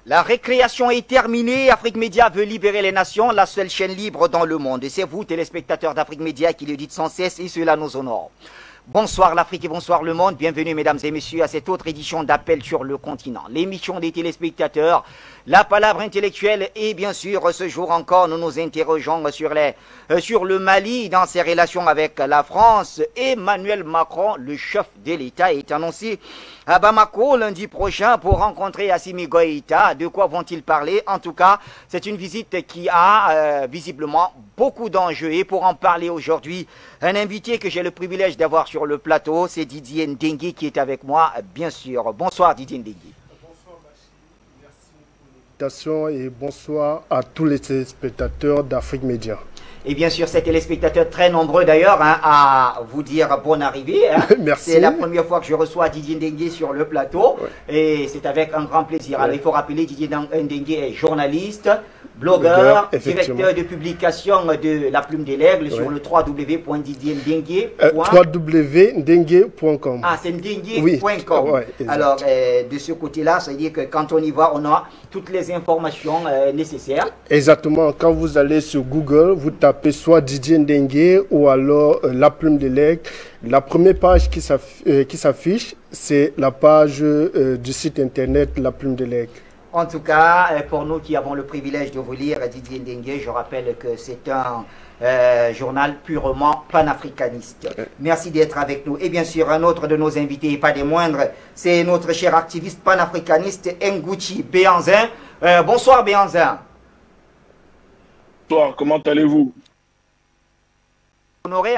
La récréation est terminée. Afrique Média veut libérer les nations, la seule chaîne libre dans le monde. Et c'est vous, téléspectateurs d'Afrique Média, qui le dites sans cesse et cela nous honore. Bonsoir l'Afrique et bonsoir le monde. Bienvenue mesdames et messieurs à cette autre édition d'Appel sur le continent. L'émission des téléspectateurs, la palabre intellectuelle et bien sûr ce jour encore nous nous interrogeons sur le Mali dans ses relations avec la France. Emmanuel Macron, le chef de l'État, est annoncé à Bamako lundi prochain pour rencontrer Assimi Goïta. De quoi vont-ils parler? En tout cas, c'est une visite qui a visiblement beaucoup d'enjeux. Et pour en parler aujourd'hui, un invité que j'ai le privilège d'avoir sur le plateau, c'est Didier Ndengui qui est avec moi, bien sûr. Bonsoir Didier Ndengui. Bonsoir Bachir, merci pour l'invitation et bonsoir à tous les téléspectateurs d'Afrique Média. Et bien sûr, ces téléspectateurs très nombreux d'ailleurs à vous dire bonne arrivée. Merci. C'est la première fois que je reçois Didier Ndengui sur le plateau et c'est avec un grand plaisir. Alors, il faut rappeler, Didier Ndengui est journaliste, blogueur, directeur de publication de La Plume de l'Aigle sur le www.didierndengui.com. www.ndengui.com. Ah, c'est ndengui.com. Oui. Alors, de ce côté-là, ça veut dire que quand on y va, on a toutes les informations nécessaires. Exactement. Quand vous allez sur Google, vous tapez soit Didier Ndengui ou alors La Plume de l'Aigle. La première page qui s'affiche, c'est la page du site internet La Plume de l'Aigle. En tout cas, pour nous qui avons le privilège de vous lire Didier Ndengui, je rappelle que c'est un journal purement panafricaniste. Merci d'être avec nous. Et bien sûr, un autre de nos invités, et pas des moindres, c'est notre cher activiste panafricaniste Ngouchi Béhanzin. Bonsoir Béhanzin. Bonsoir, comment allez-vous? Honoré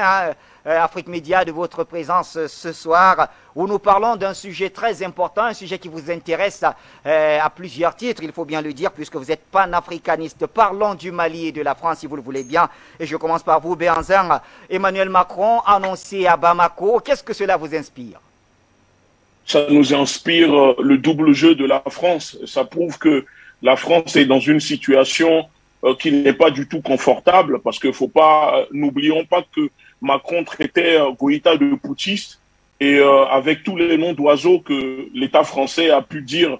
Afrique Média de votre présence ce soir où nous parlons d'un sujet très important, un sujet qui vous intéresse à plusieurs titres, il faut bien le dire, puisque vous êtes panafricaniste. Parlons du Mali et de la France, si vous le voulez bien. Et je commence par vous, Béhanzin. Emmanuel Macron annoncé à Bamako. Qu'est-ce que cela vous inspire? Ça nous inspire le double jeu de la France. Ça prouve que la France est dans une situation qui n'est pas du tout confortable, parce que n'oublions pas que Macron traitait Goïta de putschiste et avec tous les noms d'oiseaux que l'État français a pu dire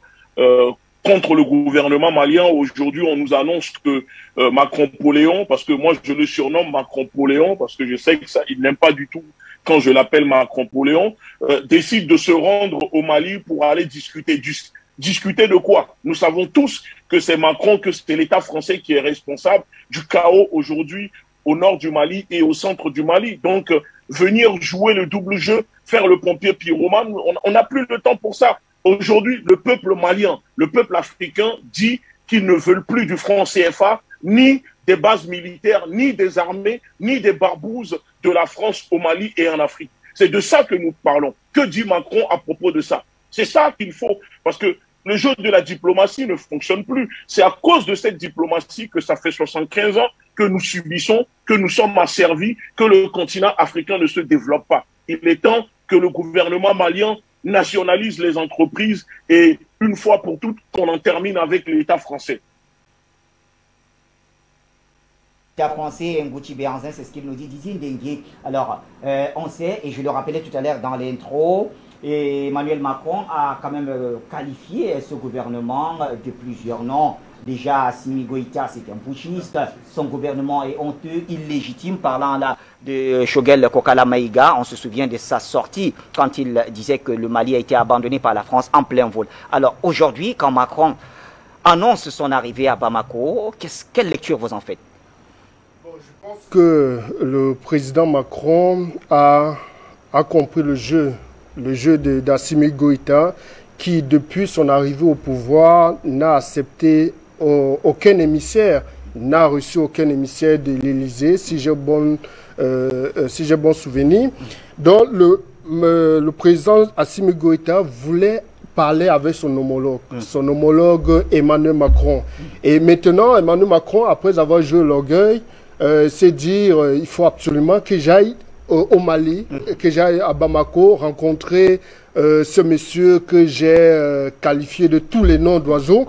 contre le gouvernement malien, aujourd'hui on nous annonce que Macron-Poléon, parce que moi je le surnomme Macron-Poléon, parce que je sais que ça, il n'aime pas du tout quand je l'appelle Macron-Poléon, décide de se rendre au Mali pour aller discuter de quoi? Nous savons tous que c'est Macron, que c'est l'État français qui est responsable du chaos aujourd'hui au nord du Mali et au centre du Mali. Donc, venir jouer le double jeu, faire le pompier pyromane, on n'a plus le temps pour ça. Aujourd'hui, le peuple malien, le peuple africain dit qu'ils ne veulent plus du franc CFA, ni des bases militaires, ni des armées, ni des barbouzes de la France au Mali et en Afrique. C'est de ça que nous parlons. Que dit Macron à propos de ça? C'est ça qu'il faut, parce que le jeu de la diplomatie ne fonctionne plus. C'est à cause de cette diplomatie que ça fait 75 ans que nous subissons, que nous sommes asservis, que le continent africain ne se développe pas. Il est temps que le gouvernement malien nationalise les entreprises et une fois pour toutes qu'on en termine avec l'État français. L'État français, Ngouchi Béhanzin, c'est ce qu'il nous dit, Didier Ndengui. Alors, on sait, et je le rappelais tout à l'heure dans l'intro, et Emmanuel Macron a quand même qualifié ce gouvernement de plusieurs noms. Déjà, Assimi Goïta, c'est un putschiste. Son gouvernement est honteux, illégitime. Parlant là de Choguel Kokala Maïga, on se souvient de sa sortie quand il disait que le Mali a été abandonné par la France en plein vol. Alors aujourd'hui, quand Macron annonce son arrivée à Bamako, quelle lecture vous en faites? Bon, je pense que le président Macron a compris le jeu d'Assimi Goïta, qui depuis son arrivée au pouvoir n'a accepté aucun émissaire, n'a reçu aucun émissaire de l'Élysée, si j'ai bon souvenir. Donc le président Assimi Goïta voulait parler avec son homologue Emmanuel Macron. Et maintenant, Emmanuel Macron, après avoir joué l'orgueil, s'est dit il faut absolument que j'aille au Mali, que j'aille à Bamako rencontrer ce monsieur que j'ai qualifié de tous les noms d'oiseaux.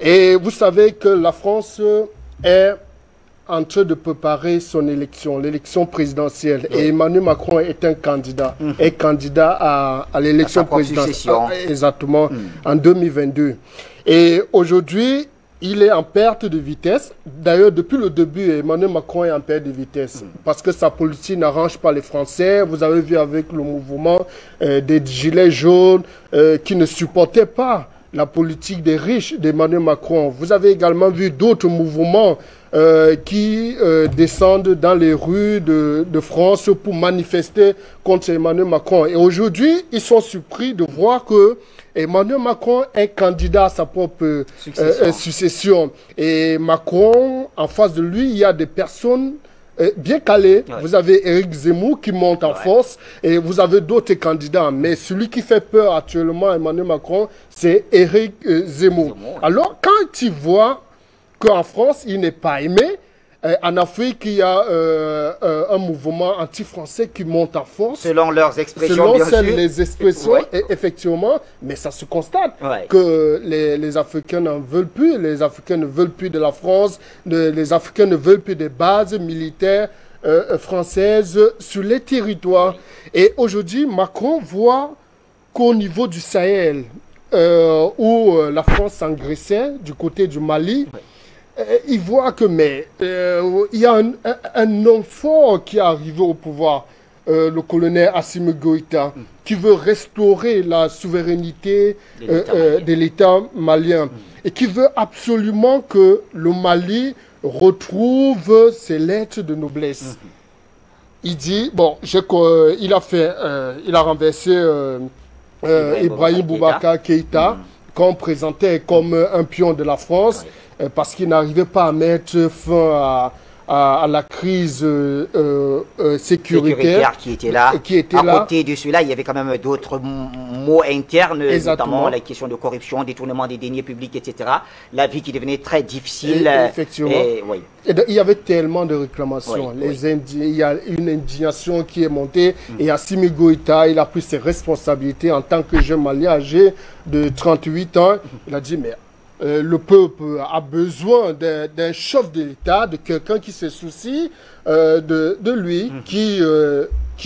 Et vous savez que la France est en train de préparer son élection, l'élection présidentielle. Et Emmanuel Macron est un candidat, à l'élection présidentielle. Exactement, en 2022. Et aujourd'hui, il est en perte de vitesse. D'ailleurs, depuis le début, Emmanuel Macron est en perte de vitesse parce que sa politique n'arrange pas les Français. Vous avez vu avec le mouvement des gilets jaunes qui ne supportaient pas la politique des riches d'Emmanuel Macron. Vous avez également vu d'autres mouvements qui descendent dans les rues de France pour manifester contre Emmanuel Macron. Et aujourd'hui, ils sont surpris de voir que Emmanuel Macron est candidat à sa propre succession. Et Macron, en face de lui, il y a des personnes bien calées. Ouais. Vous avez Éric Zemmour qui monte en force et vous avez d'autres candidats. Mais celui qui fait peur actuellement à Emmanuel Macron, c'est Éric Zemmour. Alors, quand il voit qu'en France, il n'est pas aimé, en Afrique, il y a un mouvement anti-français qui monte en force. Selon leurs expressions, bien sûr. Les expressions, effectivement, mais ça se constate que les Africains n'en veulent plus. Les Africains ne veulent plus de la France. Les Africains ne veulent plus des bases militaires françaises sur les territoires. Et aujourd'hui, Macron voit qu'au niveau du Sahel, où la France s'engraissait du côté du Mali, il voit que il y a un homme fort qui est arrivé au pouvoir, le colonel Assimi Goïta, qui veut restaurer la souveraineté de l'État malien et qui veut absolument que le Mali retrouve ses lettres de noblesse. Il dit, bon, il a renversé Ibrahim Boubacar Keïta, qu'on présentait comme un pion de la France, parce qu'il n'arrivait pas à mettre fin à la crise sécuritaire qui était là. À côté de cela, il y avait quand même d'autres mots internes, notamment la question de corruption, détournement des deniers publics, etc. La vie qui devenait très difficile. Effectivement. Et il y avait tellement de réclamations. Il y a une indignation qui est montée. Et Assimi Goïta, il a pris ses responsabilités en tant que jeune Malien âgé de 38 ans. Il a dit, mais le peuple a besoin d'un chef de l'État, de quelqu'un qui se soucie de lui, qui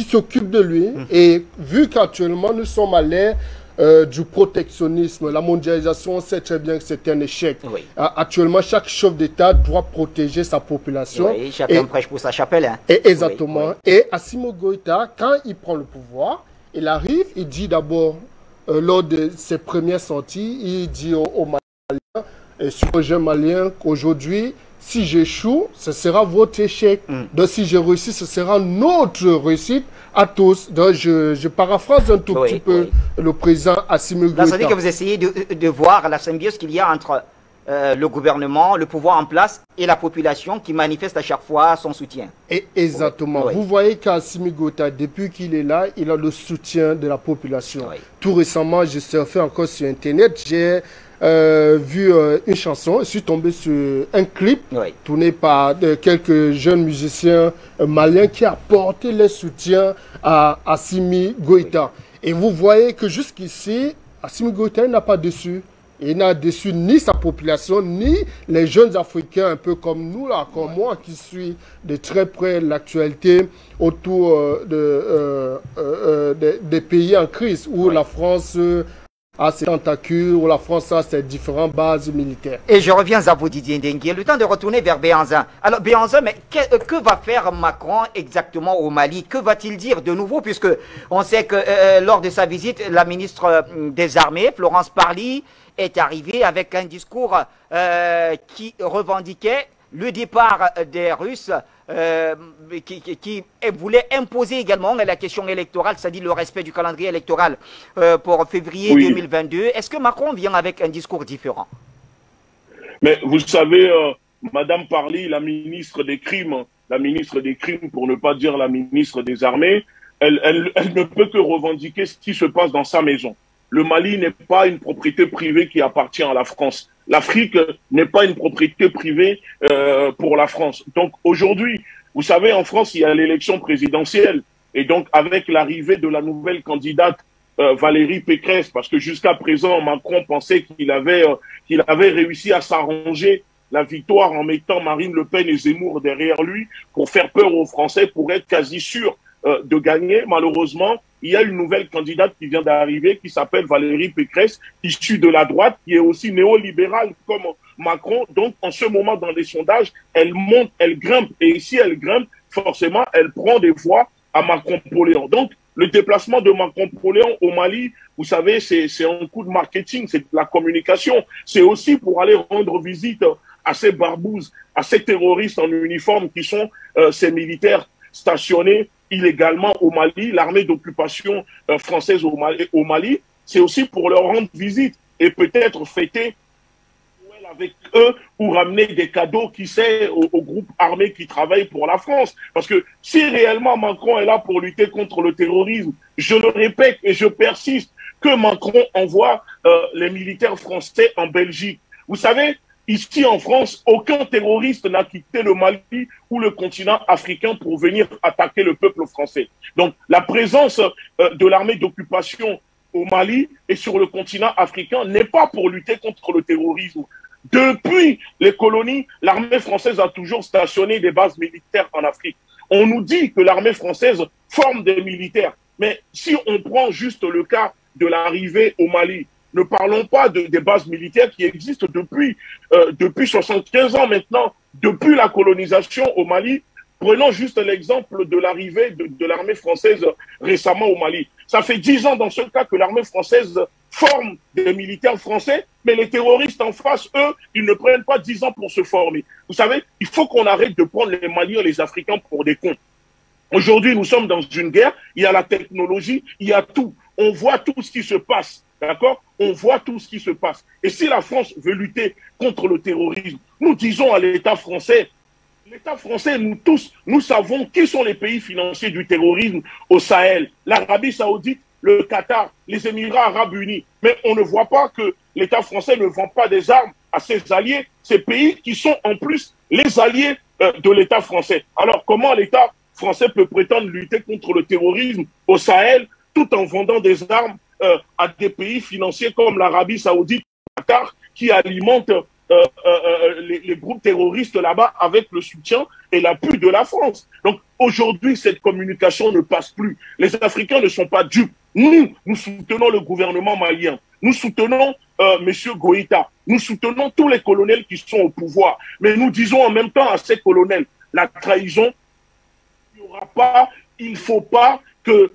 s'occupe de lui. Et vu qu'actuellement nous sommes à l'ère du protectionnisme, la mondialisation, on sait très bien que c'est un échec. Actuellement, chaque chef d'État doit protéger sa population. Chacun prêche pour sa chapelle. Hein. Exactement. Et Assimi Goïta, quand il prend le pouvoir, il arrive, il dit d'abord, lors de ses premières sorties, il dit aux Maliens, et sur le jeu malien qu'aujourd'hui, si j'échoue, ce sera votre échec. Donc si je réussis, ce sera notre réussite à tous. Donc je paraphrase un tout petit peu le président Assimi Goïta. Ça veut dire que vous essayez de voir la symbiose qu'il y a entre le gouvernement, le pouvoir en place et la population qui manifeste à chaque fois son soutien. Et exactement. Vous voyez qu'Assimi Goïta, depuis qu'il est là, il a le soutien de la population. Tout récemment, je surfais encore sur Internet, j'ai vu une chanson, je suis tombé sur un clip tourné par quelques jeunes musiciens maliens qui apportaient leur soutien à Assimi Goïta. Et vous voyez que jusqu'ici, Assimi Goïta n'a pas déçu. Il n'a déçu ni sa population, ni les jeunes Africains, un peu comme nous, là, comme moi, qui suis de très près l'actualité autour des pays en crise, où la France a ses tentacules, où la France a ses différentes bases militaires. Et je reviens à vous, Didier Ndengue. Le temps de retourner vers Béhanzin. Alors, Béhanzin, mais que va faire Macron exactement au Mali? Que va-t-il dire de nouveau? Puisque on sait que lors de sa visite, la ministre des Armées, Florence Parly, est arrivée avec un discours qui revendiquait le départ des Russes, qui voulait imposer également la question électorale, c'est-à-dire le respect du calendrier électoral pour février 2022. Est-ce que Macron vient avec un discours différent? Mais vous savez, Madame Parly, la ministre des Crimes, pour ne pas dire la ministre des Armées, elle ne peut que revendiquer ce qui se passe dans sa maison. Le Mali n'est pas une propriété privée qui appartient à la France. L'Afrique n'est pas une propriété privée pour la France. Donc aujourd'hui, vous savez, en France, il y a l'élection présidentielle. Et donc, avec l'arrivée de la nouvelle candidate Valérie Pécresse, parce que jusqu'à présent, Macron pensait qu'il avait réussi à s'arranger la victoire en mettant Marine Le Pen et Zemmour derrière lui pour faire peur aux Français, pour être quasi sûr de gagner. Malheureusement, il y a une nouvelle candidate qui vient d'arriver, qui s'appelle Valérie Pécresse, issue de la droite, qui est aussi néolibérale comme Macron. Donc, en ce moment, dans les sondages, elle monte, elle grimpe. Et si elle grimpe, forcément, elle prend des voix à Macron-Poléon. Donc, le déplacement de Macron-Poléon au Mali, vous savez, c'est un coup de marketing, c'est de la communication. C'est aussi pour aller rendre visite à ces barbouzes, à ces terroristes en uniforme qui sont ces militaires stationnés illégalement au Mali, l'armée d'occupation française au Mali. C'est aussi pour leur rendre visite et peut-être fêter avec eux ou ramener des cadeaux, qui sait, aux groupes armés qui travaillent pour la France. Parce que si réellement Macron est là pour lutter contre le terrorisme, je le répète et je persiste, que Macron envoie les militaires français en Belgique. Vous savez, ici en France, aucun terroriste n'a quitté le Mali ou le continent africain pour venir attaquer le peuple français. Donc la présence de l'armée d'occupation au Mali et sur le continent africain n'est pas pour lutter contre le terrorisme. Depuis les colonies, l'armée française a toujours stationné des bases militaires en Afrique. On nous dit que l'armée française forme des militaires. Mais si on prend juste le cas de l'arrivée au Mali, ne parlons pas des bases militaires qui existent depuis 75 ans maintenant, depuis la colonisation au Mali. Prenons juste l'exemple de l'arrivée de l'armée française récemment au Mali. Ça fait 10 ans dans ce cas que l'armée française forme des militaires français, mais les terroristes en face, eux, ils ne prennent pas 10 ans pour se former. Vous savez, il faut qu'on arrête de prendre les Maliens et les Africains pour des cons. Aujourd'hui, nous sommes dans une guerre, il y a la technologie, il y a tout. On voit tout ce qui se passe, d'accord? On voit tout ce qui se passe. Et si la France veut lutter contre le terrorisme, nous disons à l'État français, nous tous, nous savons qui sont les pays financiers du terrorisme au Sahel. L'Arabie Saoudite, le Qatar, les Émirats Arabes Unis. Mais on ne voit pas que l'État français ne vend pas des armes à ses alliés, ces pays qui sont en plus les alliés de l'État français. Alors comment l'État français peut prétendre lutter contre le terrorisme au Sahel tout en vendant des armes à des pays financiers comme l'Arabie Saoudite, le Qatar, qui alimentent les groupes terroristes là-bas avec le soutien et l'appui de la France. Donc aujourd'hui, cette communication ne passe plus. Les Africains ne sont pas dupes. Nous soutenons le gouvernement malien. Nous soutenons M. Goïta. Nous soutenons tous les colonels qui sont au pouvoir. Mais nous disons en même temps à ces colonels, la trahison, il n'y aura pas, il ne faut pas que,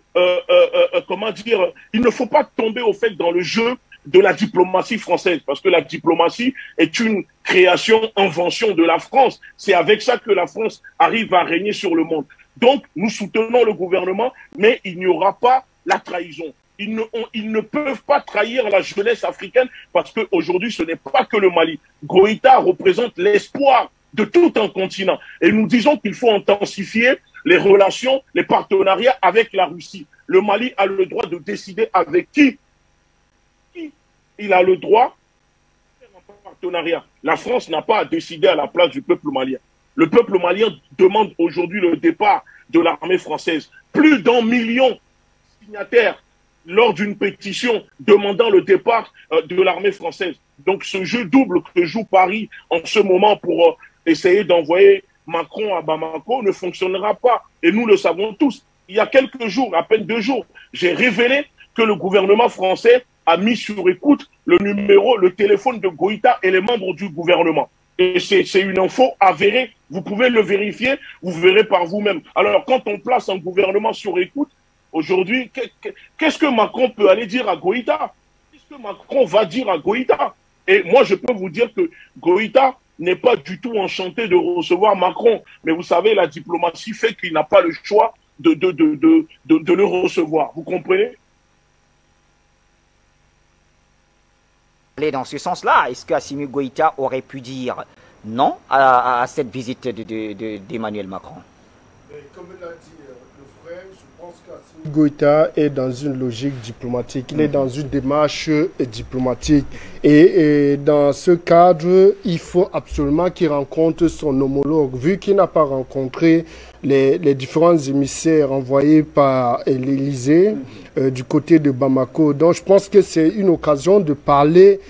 comment dire, il ne faut pas tomber au fait dans le jeu de la diplomatie française, parce que la diplomatie est une création, invention de la France. C'est avec ça que la France arrive à régner sur le monde. Donc, nous soutenons le gouvernement, mais il n'y aura pas la trahison. Ils ne peuvent pas trahir la jeunesse africaine, parce qu'aujourd'hui, ce n'est pas que le Mali. Goïta représente l'espoir de tout un continent. Et nous disons qu'il faut intensifier les relations, les partenariats avec la Russie. Le Mali a le droit de décider avec qui il a le droit de faire un partenariat. La France n'a pas à décider à la place du peuple malien. Le peuple malien demande aujourd'hui le départ de l'armée française. Plus d'1 million de signataires lors d'une pétition demandant le départ de l'armée française. Donc ce jeu double que joue Paris en ce moment pour essayer d'envoyer Macron à Bamako ne fonctionnera pas. Et nous le savons tous. Il y a quelques jours, à peine 2 jours, j'ai révélé que le gouvernement français a mis sur écoute le téléphone de Goïta et les membres du gouvernement. Et c'est une info avérée. Vous pouvez le vérifier, vous verrez par vous-même. Alors, quand on place un gouvernement sur écoute, aujourd'hui, qu'est-ce que Macron peut aller dire à Goïta? Qu'est-ce que Macron va dire à Goïta? Et moi, je peux vous dire que Goïta n'est pas du tout enchanté de recevoir Macron. Mais vous savez, la diplomatie fait qu'il n'a pas le choix de le recevoir. Vous comprenez? Dans ce sens-là, est-ce qu'Assimi Goïta aurait pu dire non à cette visite d'Emmanuel Macron? Comme l'a dit le frère, je pense qu'Assimi Goïta est dans une logique diplomatique, il est dans une démarche diplomatique. Et dans ce cadre, il faut absolument qu'il rencontre son homologue. Vu qu'il n'a pas rencontré les différents émissaires envoyés par l'Élysée du côté de Bamako. Donc je pense que c'est une occasion de parler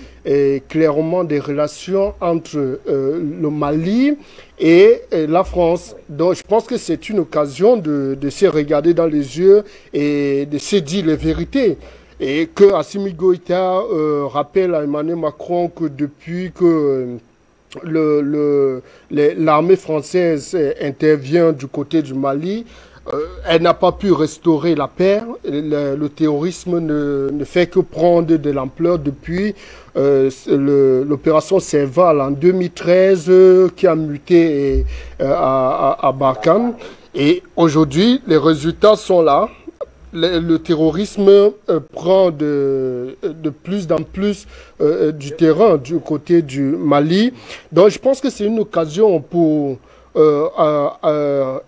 clairement des relations entre le Mali et la France. Donc je pense que c'est une occasion l'occasion de se regarder dans les yeux et de se dire les vérités. Et que Assimi Goïta rappelle à Emmanuel Macron que depuis que l'armée française intervient du côté du Mali, elle n'a pas pu restaurer la paix. Le terrorisme ne fait que prendre de l'ampleur depuis l'opération Serval en 2013 qui a muté à Barkhane. Et aujourd'hui, les résultats sont là. Le terrorisme prend de plus en plus du terrain du côté du Mali. Donc je pense que c'est une occasion pour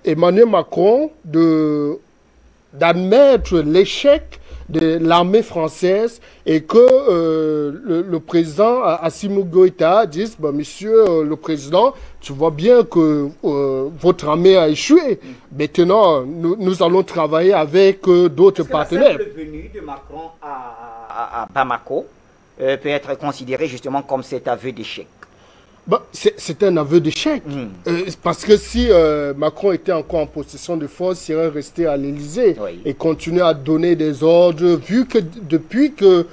Emmanuel Macron d'admettre l'échec de l'armée française et que le président Assimi Goïta dise bah, monsieur le président, tu vois bien que votre armée a échoué. Maintenant, nous allons travailler avec d'autres partenaires. La simple venue de Macron à Bamako peut être considérée justement comme cet aveu d'échec. Bah, c'est un aveu d'échec. Parce que si Macron était encore en possession de force, il serait resté à l'Élysée et continuer à donner des ordres, vu que depuis que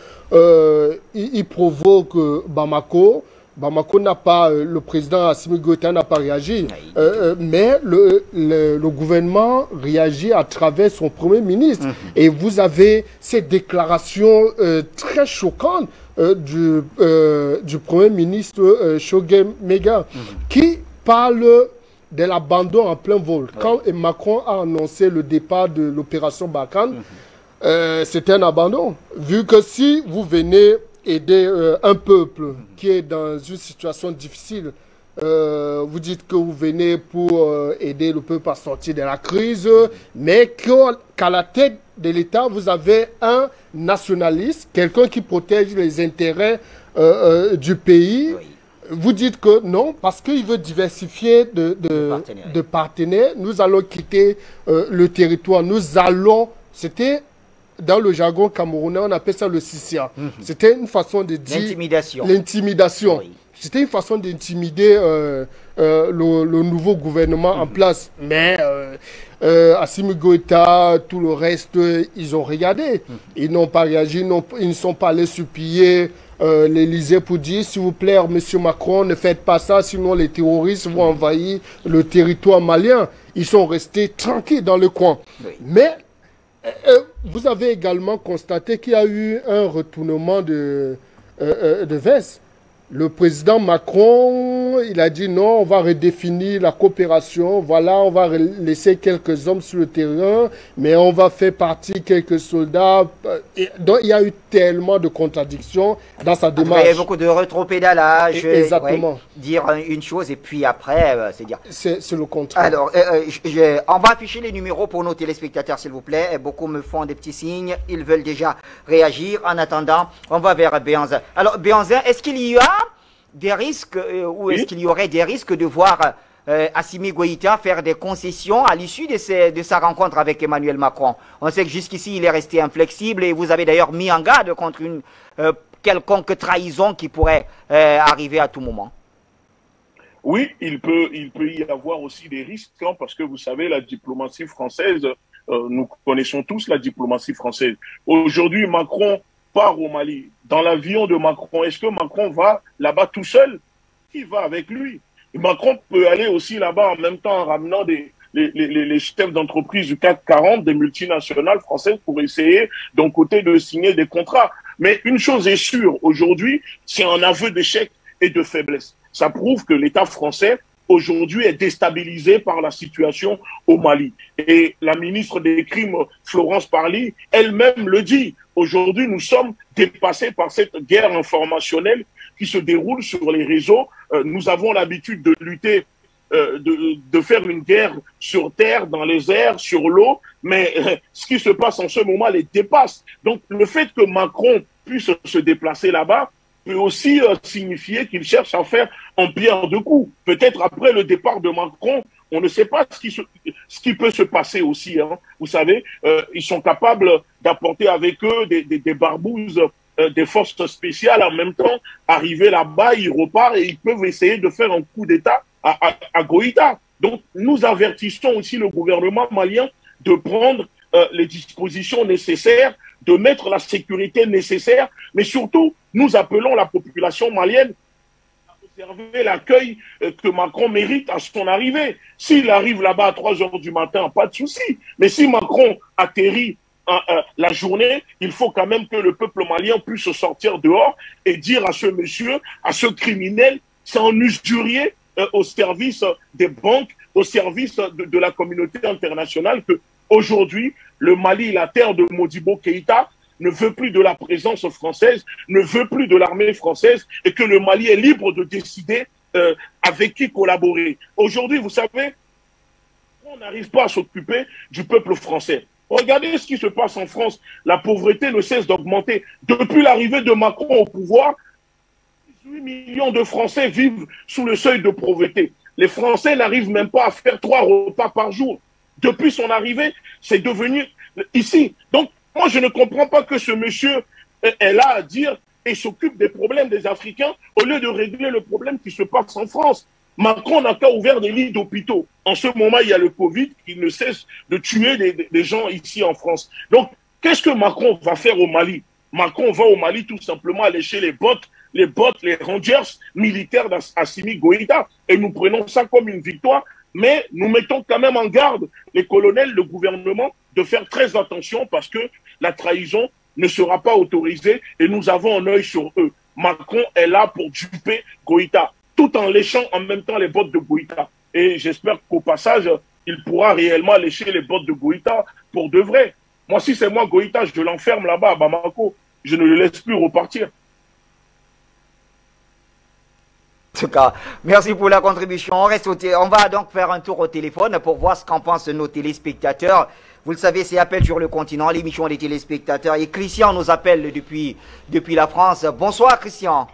il provoque Bamako n'a pas, le président Assimi Goïta n'a pas réagi. Mais le gouvernement réagit à travers son premier ministre. Et vous avez ces déclarations très choquantes du Premier ministre Choguel Mega, qui parle de l'abandon en plein vol. Quand Macron a annoncé le départ de l'opération Barkhane, c'était un abandon. Vu que si vous venez aider un peuple qui est dans une situation difficile, vous dites que vous venez pour aider le peuple à sortir de la crise, mais qu'à la tête de l'État, vous avez un nationaliste, quelqu'un qui protège les intérêts du pays. Vous dites que non, parce qu'il veut diversifier de partenaires. Nous allons quitter le territoire. Nous allons... C'était... Dans le jargon camerounais, on appelle ça le sissia. C'était une façon de dire... L'intimidation. L'intimidation. C'était une façon d'intimider le nouveau gouvernement en place. Mais Assimi Goïta, tout le reste, ils ont regardé. Ils n'ont pas réagi, ils ne sont pas allés supplier l'Élysée pour dire, s'il vous plaît, monsieur Macron, ne faites pas ça, sinon les terroristes vont envahir le territoire malien. Ils sont restés tranquilles dans le coin. Mais... vous avez également constaté qu'il y a eu un retournement de veste. Le président Macron, il a dit non, on va redéfinir la coopération. Voilà, on va laisser quelques hommes sur le terrain, mais on va faire partie quelques soldats. Donc, il y a eu tellement de contradictions dans sa démarche. Il y a beaucoup de rétropédalage. Exactement. Dire une chose et puis après, c'est dire. C'est le contraire. Alors, on va afficher les numéros pour nos téléspectateurs, s'il vous plaît. Beaucoup me font des petits signes. Ils veulent déjà réagir. En attendant, on va vers Béanzin. Alors, Béanzin, est-ce qu'il y a des risques ou est-ce qu'il y aurait des risques de voir Assimi Goïta faire des concessions à l'issue de sa rencontre avec Emmanuel Macron? On sait que jusqu'ici, il est resté inflexible et vous avez d'ailleurs mis en garde contre une quelconque trahison qui pourrait arriver à tout moment. Oui, il peut y avoir aussi des risques, hein, parce que vous savez, la diplomatie française, nous connaissons tous la diplomatie française. Aujourd'hui, Macron part au Mali. Dans l'avion de Macron, est-ce que Macron va là-bas tout seul? Qui va avec lui? Et Macron peut aller aussi là-bas en même temps en ramenant les chefs d'entreprise du CAC 40, des multinationales françaises pour essayer d'un côté de signer des contrats. Mais une chose est sûre, aujourd'hui, c'est un aveu d'échec et de faiblesse. Ça prouve que l'État français aujourd'hui est déstabilisé par la situation au Mali. Et la ministre des Crimes, Florence Parly, elle-même le dit. Aujourd'hui, nous sommes dépassés par cette guerre informationnelle qui se déroule sur les réseaux. Nous avons l'habitude de lutter, de faire une guerre sur terre, dans les airs, sur l'eau, mais ce qui se passe en ce moment les dépasse. Donc, le fait que Macron puisse se déplacer là-bas peut aussi signifier qu'il cherche à faire en pierre deux coups. Peut-être après le départ de Macron, on ne sait pas ce qui peut se passer aussi. Hein. Vous savez, ils sont capables d'apporter avec eux des barbouzes, des forces spéciales en même temps. Arriver là-bas, ils repartent et ils peuvent essayer de faire un coup d'État à Goïta. Donc, nous avertissons aussi le gouvernement malien de prendre les dispositions nécessaires, de mettre la sécurité nécessaire, mais surtout, nous appelons la population malienne à observer l'accueil que Macron mérite à son arrivée. S'il arrive là-bas à 3 heures du matin, pas de souci. Mais si Macron atterrit la journée, il faut quand même que le peuple malien puisse sortir dehors et dire à ce monsieur, à ce criminel, c'est un usurier au service des banques, au service de la communauté internationale, que aujourd'hui, le Mali, la terre de Modibo Keïta, ne veut plus de la présence française, ne veut plus de l'armée française, et que le Mali est libre de décider avec qui collaborer. Aujourd'hui, vous savez, on n'arrive pas à s'occuper du peuple français. Regardez ce qui se passe en France. La pauvreté ne cesse d'augmenter. Depuis l'arrivée de Macron au pouvoir, 18 millions de Français vivent sous le seuil de pauvreté. Les Français n'arrivent même pas à faire 3 repas par jour. Depuis son arrivée, c'est devenu ici. Donc, moi, je ne comprends pas que ce monsieur est là à dire et s'occupe des problèmes des Africains au lieu de régler le problème qui se passe en France. Macron n'a qu'à ouvrir des lits d'hôpitaux. En ce moment, il y a le Covid qui ne cesse de tuer des gens ici en France. Donc, qu'est-ce que Macron va faire au Mali? Macron va au Mali tout simplement lécher les bottes, les rangers militaires d'Assimi Goïta. Et nous prenons ça comme une victoire. Mais nous mettons quand même en garde les colonels, le gouvernement, de faire très attention parce que la trahison ne sera pas autorisée et nous avons un œil sur eux. Macron est là pour duper Goïta, tout en léchant en même temps les bottes de Goïta. Et j'espère qu'au passage, il pourra réellement lécher les bottes de Goïta pour de vrai. Moi, si c'est moi, Goïta, je l'enferme là-bas à Bamako. Je ne le laisse plus repartir. En tout cas, merci pour la contribution. On va donc faire un tour au téléphone pour voir ce qu'en pensent nos téléspectateurs. Vous le savez, c'est Appel sur le continent, l'émission des téléspectateurs. Et Christian nous appelle depuis la France. Bonsoir, Christian.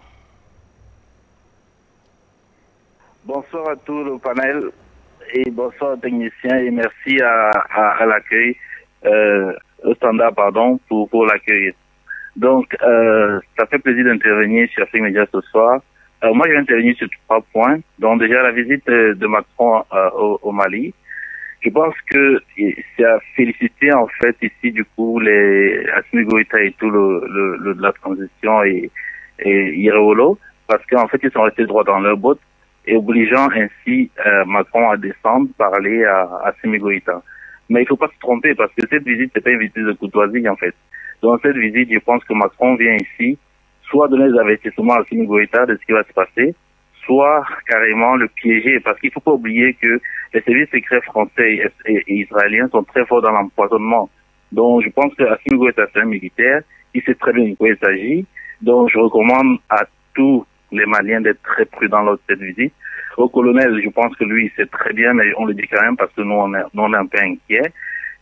Bonsoir à tout le panel et bonsoir aux techniciens et merci à l'accueil, au standard, pardon, pour l'accueil. Donc, ça fait plaisir d'intervenir sur Afrique Média ce soir. Moi, je vais intervenir sur 3 points. Donc, déjà, la visite de Macron au Mali. Je pense que c'est à féliciter, en fait, ici, du coup, les Assimi Goïta et tout la transition et Iréolo, parce qu'en fait, ils sont restés droit dans leur botte et obligeant ainsi Macron à descendre, parler à Assimi Goïta. Mais il faut pas se tromper, parce que cette visite, c'est pas une visite de courtoisie, en fait. Dans cette visite, je pense que Macron vient ici soit donner des investissements à Assimi Goïta de ce qui va se passer, soit carrément le piéger, parce qu'il ne faut pas oublier que les services secrets français et israéliens sont très forts dans l'empoisonnement. Donc je pense que Assimi Goïta, c'est un militaire, il sait très bien de quoi il s'agit, donc je recommande à tous les Maliens d'être très prudents lors de cette visite. Au colonel, je pense que lui, il sait très bien, mais on le dit quand même parce que nous, on est un peu inquiets,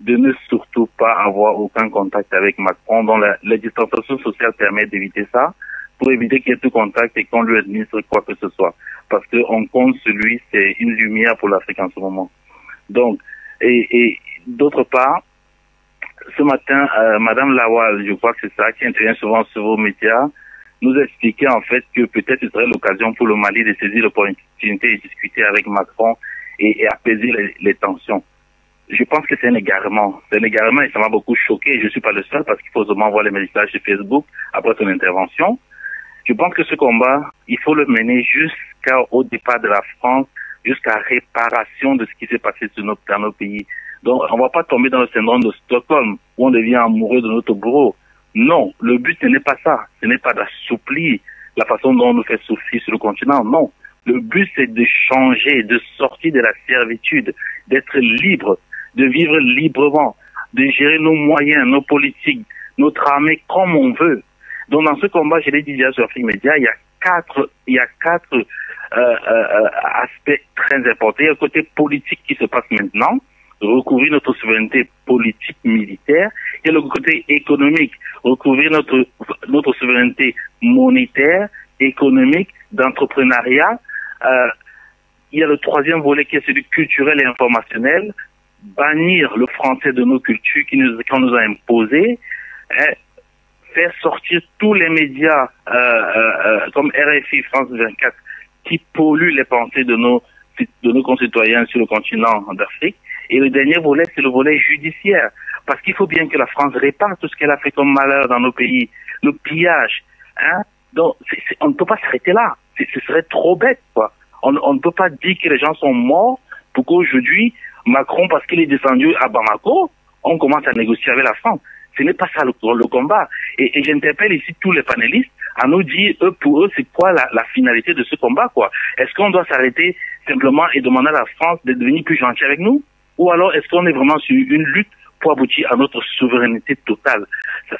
de ne surtout pas avoir aucun contact avec Macron, dont la distanciation sociale permet d'éviter ça, pour éviter qu'il y ait tout contact et qu'on lui administre quoi que ce soit. Parce qu'on compte sur lui, c'est une lumière pour l'Afrique en ce moment. Donc, et d'autre part, ce matin, Madame Lawal, je crois que c'est ça, qui intervient souvent sur vos médias, nous expliquait en fait que peut-être ce serait l'occasion pour le Mali de saisir l'opportunité de discuter avec Macron et apaiser les tensions. Je pense que c'est un égarement. C'est un égarement et ça m'a beaucoup choqué. Je ne suis pas le seul parce qu'il faut seulement voir les messages sur Facebook après son intervention. Je pense que ce combat, il faut le mener jusqu'au départ de la France, jusqu'à réparation de ce qui s'est passé dans nos pays. Donc, on ne va pas tomber dans le syndrome de Stockholm où on devient amoureux de notre bourreau. Non, le but, ce n'est pas ça. Ce n'est pas d'assouplir la façon dont on nous fait souffrir sur le continent. Non. Le but, c'est de changer, de sortir de la servitude, d'être libre, de vivre librement, de gérer nos moyens, nos politiques, notre armée comme on veut. Donc dans ce combat, je l'ai dit déjà sur Afrique Média, il y a quatre aspects très importants. Il y a le côté politique qui se passe maintenant, recouvrir notre souveraineté politique militaire. Il y a le côté économique, recouvrir notre souveraineté monétaire, économique, d'entrepreneuriat. Il y a le troisième volet qui est celui culturel et informationnel, bannir le français de nos cultures qu'on nous a imposé, faire sortir tous les médias comme RFI, France 24, qui polluent les pensées de nos de nos concitoyens sur le continent d'Afrique. Et le dernier volet, c'est le volet judiciaire. Parce qu'il faut bien que la France répare tout ce qu'elle a fait comme malheur dans nos pays. Le pillage. Hein? Donc, on ne peut pas s'arrêter là. Ce serait trop bête, quoi. On ne peut pas dire que les gens sont morts pour qu'aujourd'hui, Macron, parce qu'il est descendu à Bamako, on commence à négocier avec la France. Ce n'est pas ça le combat. Et j'interpelle ici tous les panélistes à nous dire, pour eux, c'est quoi la finalité de ce combat, quoi. Est-ce qu'on doit s'arrêter simplement et demander à la France de devenir plus gentille avec nous? Ou alors est-ce qu'on est vraiment sur une lutte pour aboutir à notre souveraineté totale?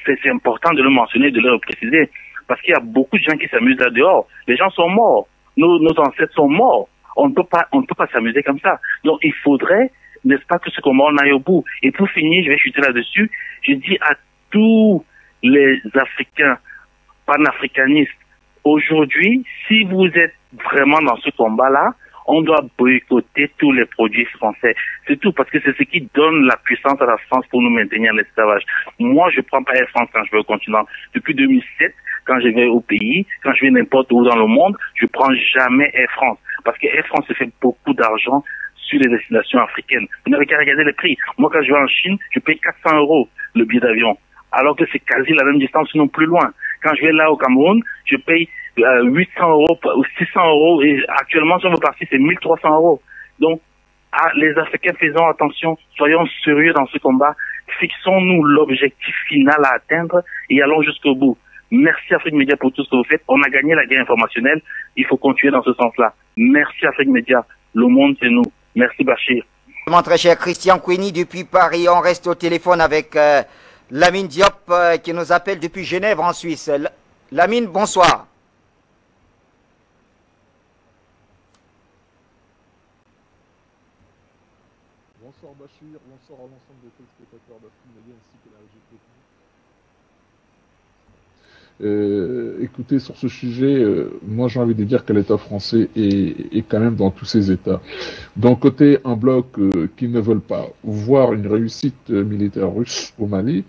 C'est important de le mentionner, de le préciser, parce qu'il y a beaucoup de gens qui s'amusent là dehors. Les gens sont morts. Nos ancêtres sont morts. On ne peut pas s'amuser comme ça. Donc il faudrait, n'est-ce pas, que ce combat on aille au bout. Et pour finir, je vais chuter là-dessus. Je dis à tous les Africains panafricanistes, aujourd'hui, si vous êtes vraiment dans ce combat-là, on doit boycotter tous les produits français. C'est tout, parce que c'est ce qui donne la puissance à la France pour nous maintenir en esclavage. Moi, je prends pas Air France quand je vais au continent. Depuis 2007, quand je vais au pays, quand je vais n'importe où dans le monde, je prends jamais Air France. Parce que Air France se fait beaucoup d'argent sur les destinations africaines. Vous n'avez qu'à regarder les prix. Moi, quand je vais en Chine, je paye 400 € le billet d'avion. Alors que c'est quasi la même distance, sinon plus loin. Quand je vais là au Cameroun, je paye 800 € ou 600 € et actuellement, si on veut partir, c'est 1300 €. Donc, les Africains, faisons attention, soyons sérieux dans ce combat, fixons-nous l'objectif final à atteindre et allons jusqu'au bout. Merci Afrique Média pour tout ce que vous faites. On a gagné la guerre informationnelle, il faut continuer dans ce sens-là. Merci Afrique Média, le monde c'est nous. Merci Bachir. Mon très cher Christian Koueni depuis Paris, on reste au téléphone avec Lamine Diop qui nous appelle depuis Genève en Suisse. Lamine, bonsoir. Bonsoir Bachir, bonsoir à l'ensemble des téléspectateurs d'Afrique Média ainsi que la régie technique. Écoutez, sur ce sujet, moi j'ai envie de dire que l'État français est quand même dans tous ses États. D'un côté, un bloc qui ne veulent pas voir une réussite militaire russe au Mali,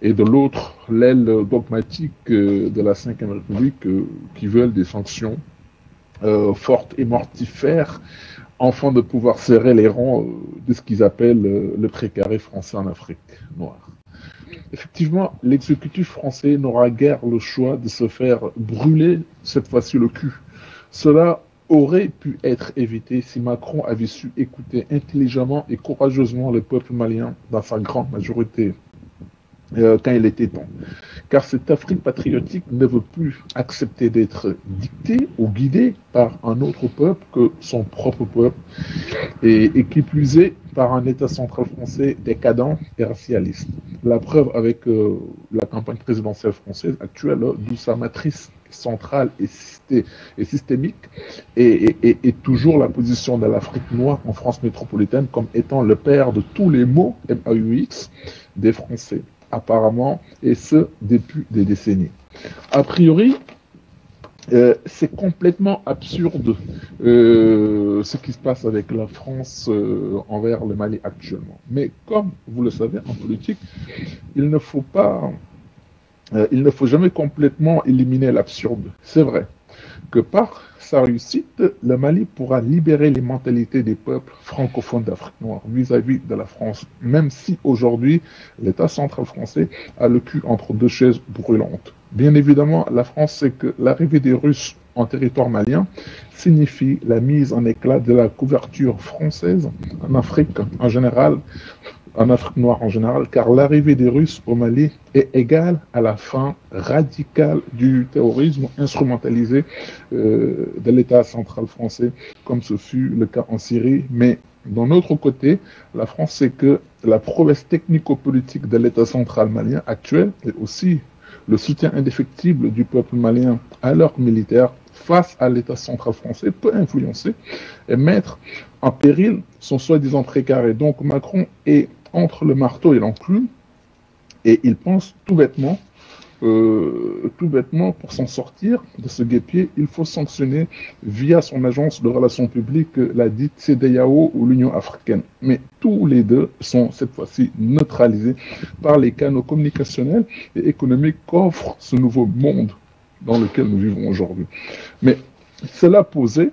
et de l'autre, l'aile dogmatique de la Ve République qui veulent des sanctions fortes et mortifères afin de pouvoir serrer les rangs de ce qu'ils appellent le précaré français en Afrique noire. Effectivement, l'exécutif français n'aura guère le choix de se faire brûler cette fois-ci le cul. Cela aurait pu être évité si Macron avait su écouter intelligemment et courageusement le peuple malien dans sa grande majorité. Quand il était temps. Car cette Afrique patriotique ne veut plus accepter d'être dictée ou guidée par un autre peuple que son propre peuple, et qui plus est par un État central français décadent et racialiste. La preuve avec la campagne présidentielle française actuelle, d'où sa matrice centrale et systémique, et toujours la position de l'Afrique noire en France métropolitaine comme étant le père de tous les maux, MAUX, des Français. Apparemment, et ce, depuis des décennies. A priori, c'est complètement absurde ce qui se passe avec la France envers le Mali actuellement. Mais comme vous le savez, en politique, il ne faut jamais complètement éliminer l'absurde. C'est vrai que par sa réussite, le Mali pourra libérer les mentalités des peuples francophones d'Afrique noire vis-à-vis de la France, même si aujourd'hui, l'État central français a le cul entre deux chaises brûlantes. Bien évidemment, la France sait que l'arrivée des Russes en territoire malien signifie la mise en éclat de la couverture française en Afrique en général, en Afrique noire en général, car l'arrivée des Russes au Mali est égale à la fin radicale du terrorisme instrumentalisé de l'État central français, comme ce fut le cas en Syrie. Mais d'un autre côté, la France sait que la prouesse technico-politique de l'État central malien actuel et aussi le soutien indéfectible du peuple malien à leurs militaires face à l'État central français peut influencer et mettre en péril son soi-disant précaré. Donc Macron est entre le marteau et l'enclume, et il pense tout bêtement, pour s'en sortir de ce guêpier, il faut sanctionner via son agence de relations publiques, la dite CEDEAO ou l'Union africaine. Mais tous les deux sont cette fois-ci neutralisés par les canaux communicationnels et économiques qu'offre ce nouveau monde dans lequel nous vivons aujourd'hui. Mais cela posé,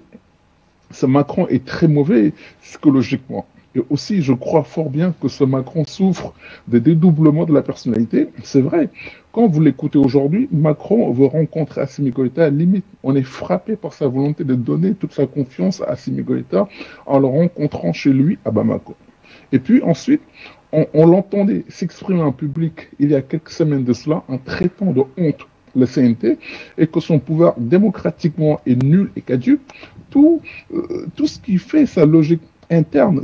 ce Macron est très mauvais psychologiquement. Et aussi, je crois fort bien que ce Macron souffre des dédoublements de la personnalité. C'est vrai. Quand vous l'écoutez aujourd'hui, Macron veut rencontrer Assimi Goïta. Limite, on est frappé par sa volonté de donner toute sa confiance à Assimi Goïta en le rencontrant chez lui à Bamako. Et puis ensuite, on l'entendait s'exprimer en public il y a quelques semaines de cela en traitant de honte le CNT et que son pouvoir démocratiquement est nul et caduc. Tout ce qui fait sa logique interne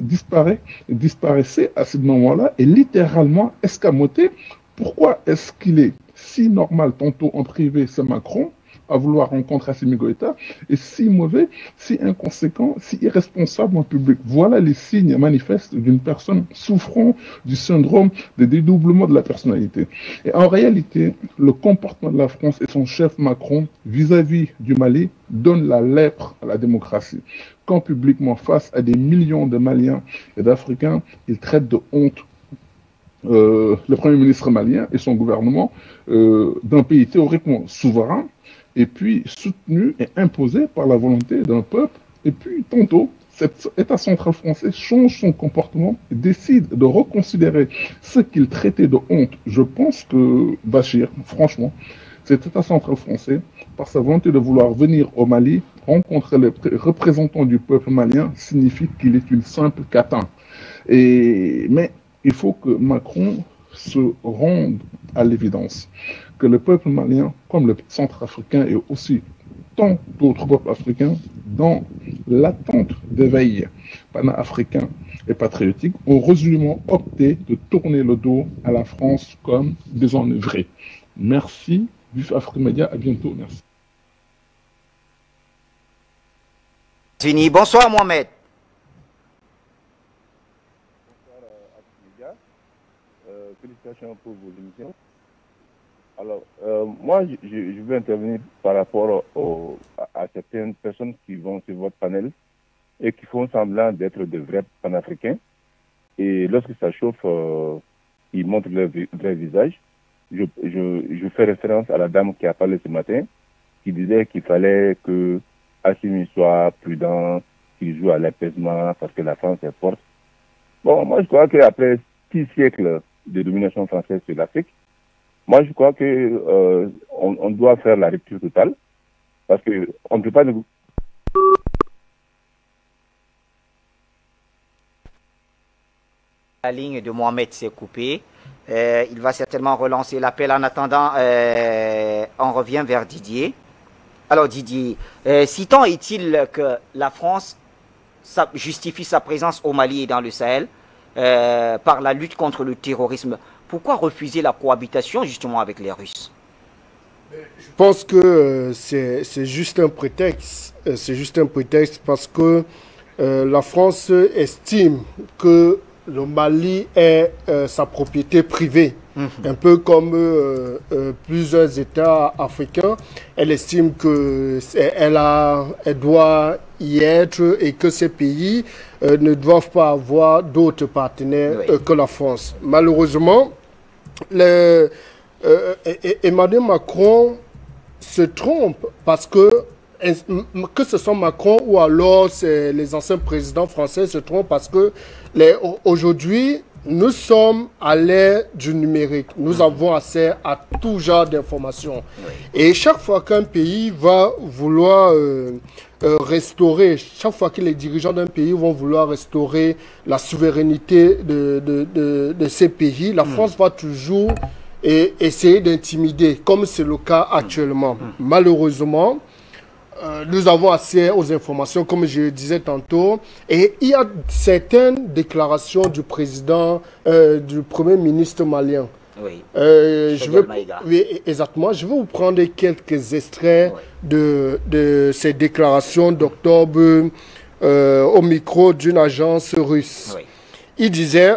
disparaissait à ce moment-là et littéralement escamoté. Pourquoi est-ce qu'il est si normal tantôt en privé, ce Macron, à vouloir rencontrer Assimi Goïta, et si mauvais, si inconséquent, si irresponsable en public? Voilà les signes manifestes d'une personne souffrant du syndrome de dédoublement de la personnalité. Et en réalité, le comportement de la France et son chef Macron vis-à-vis du Mali donne la lèpre à la démocratie. Quand publiquement, face à des millions de Maliens et d'Africains, il traite de honte le Premier ministre malien et son gouvernement d'un pays théoriquement souverain, et puis soutenu et imposé par la volonté d'un peuple. Et puis tantôt, cet État central français change son comportement et décide de reconsidérer ce qu'il traitait de honte. Je pense que Bachir, franchement, cet État central français, par sa volonté de vouloir venir au Mali, rencontrer les représentants du peuple malien, signifie qu'il est une simple catin. Mais il faut que Macron se rende à l'évidence que le peuple malien, comme le centrafricain et aussi tant d'autres peuples africains, dans l'attente d'éveil panafricain et patriotique, ont résolument opté de tourner le dos à la France comme des enivrés. Merci, Vif Afrique Média, à bientôt, merci. Fini. Bonsoir Mohamed. Félicitations pour vos émissions. Alors, moi, je veux intervenir par rapport à certaines personnes qui vont sur votre panel et qui font semblant d'être de vrais panafricains. Et lorsque ça chauffe, ils montrent leur vrai visage. Je fais référence à la dame qui a parlé ce matin, qui disait qu'il fallait que Assimi soit prudent, qu'il joue à l'apaisement parce que la France est forte. Bon, moi, je crois qu'après 6 siècles de domination française sur l'Afrique, moi, je crois que on doit faire la rupture totale parce que on ne peut pas négocier. La ligne de Mohamed s'est coupée. Il va certainement relancer l'appel. En attendant, on revient vers Didier. Alors Didier, si tant est-il que la France justifie sa présence au Mali et dans le Sahel par la lutte contre le terrorisme, pourquoi refuser la cohabitation justement avec les Russes? Je pense que c'est juste un prétexte. C'est juste un prétexte parce que la France estime que le Mali est sa propriété privée. Un peu comme plusieurs États africains. Elle estime qu'elle doit y être et que ces pays ne doivent pas avoir d'autres partenaires que la France. Malheureusement, Emmanuel Macron se trompe parce que ce soit Macron ou alors les anciens présidents français se trompent parce que aujourd'hui, nous sommes à l'ère du numérique. Nous avons accès à tout genre d'informations. Et chaque fois qu'un pays va vouloir restaurer, chaque fois que les dirigeants d'un pays vont vouloir restaurer la souveraineté de ces pays, la France va toujours essayer d'intimider, comme c'est le cas actuellement. Malheureusement, nous avons accès aux informations, comme je disais tantôt, et il y a certaines déclarations du président, du premier ministre malien. Oui. Oui, exactement. Je vais vous prendre quelques extraits de ces déclarations d'octobre au micro d'une agence russe. Oui. Il disait,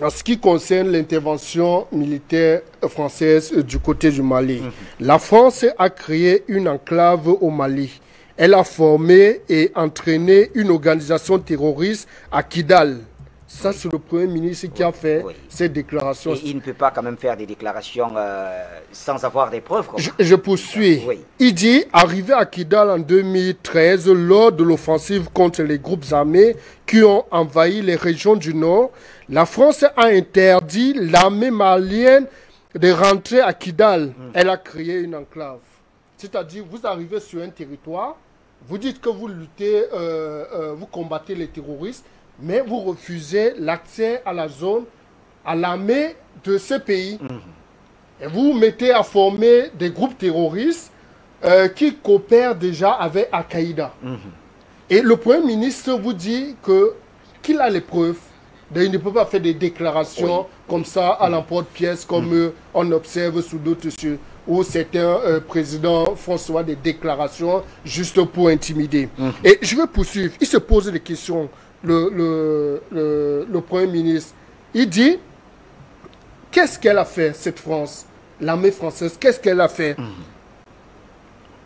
en ce qui concerne l'intervention militaire française du côté du Mali, la France a créé une enclave au Mali. Elle a formé et entraîné une organisation terroriste à Kidal. Ça, c'est le Premier ministre qui a fait ces déclarations. Et il ne peut pas quand même faire des déclarations sans avoir des preuves. Je poursuis. Il dit, arrivé à Kidal en 2013, lors de l'offensive contre les groupes armés qui ont envahi les régions du Nord, la France a interdit l'armée malienne de rentrer à Kidal. Elle a créé une enclave. C'est-à-dire, vous arrivez sur un territoire, vous dites que vous luttez, vous combattez les terroristes, mais vous refusez l'accès à la zone, à l'armée de ce pays. Et vous vous mettez à former des groupes terroristes qui coopèrent déjà avec Al-Qaïda. Et le Premier ministre vous dit qu'il a les preuves. Il ne peut pas faire des déclarations comme ça à l'emporte-pièce, comme on observe sous d'autres cieux, où certains présidents font souvent des déclarations juste pour intimider. Et je vais poursuivre. Il se pose des questions. Le Premier ministre, il dit, qu'est-ce qu'elle a fait, cette France, l'armée française, qu'est-ce qu'elle a fait?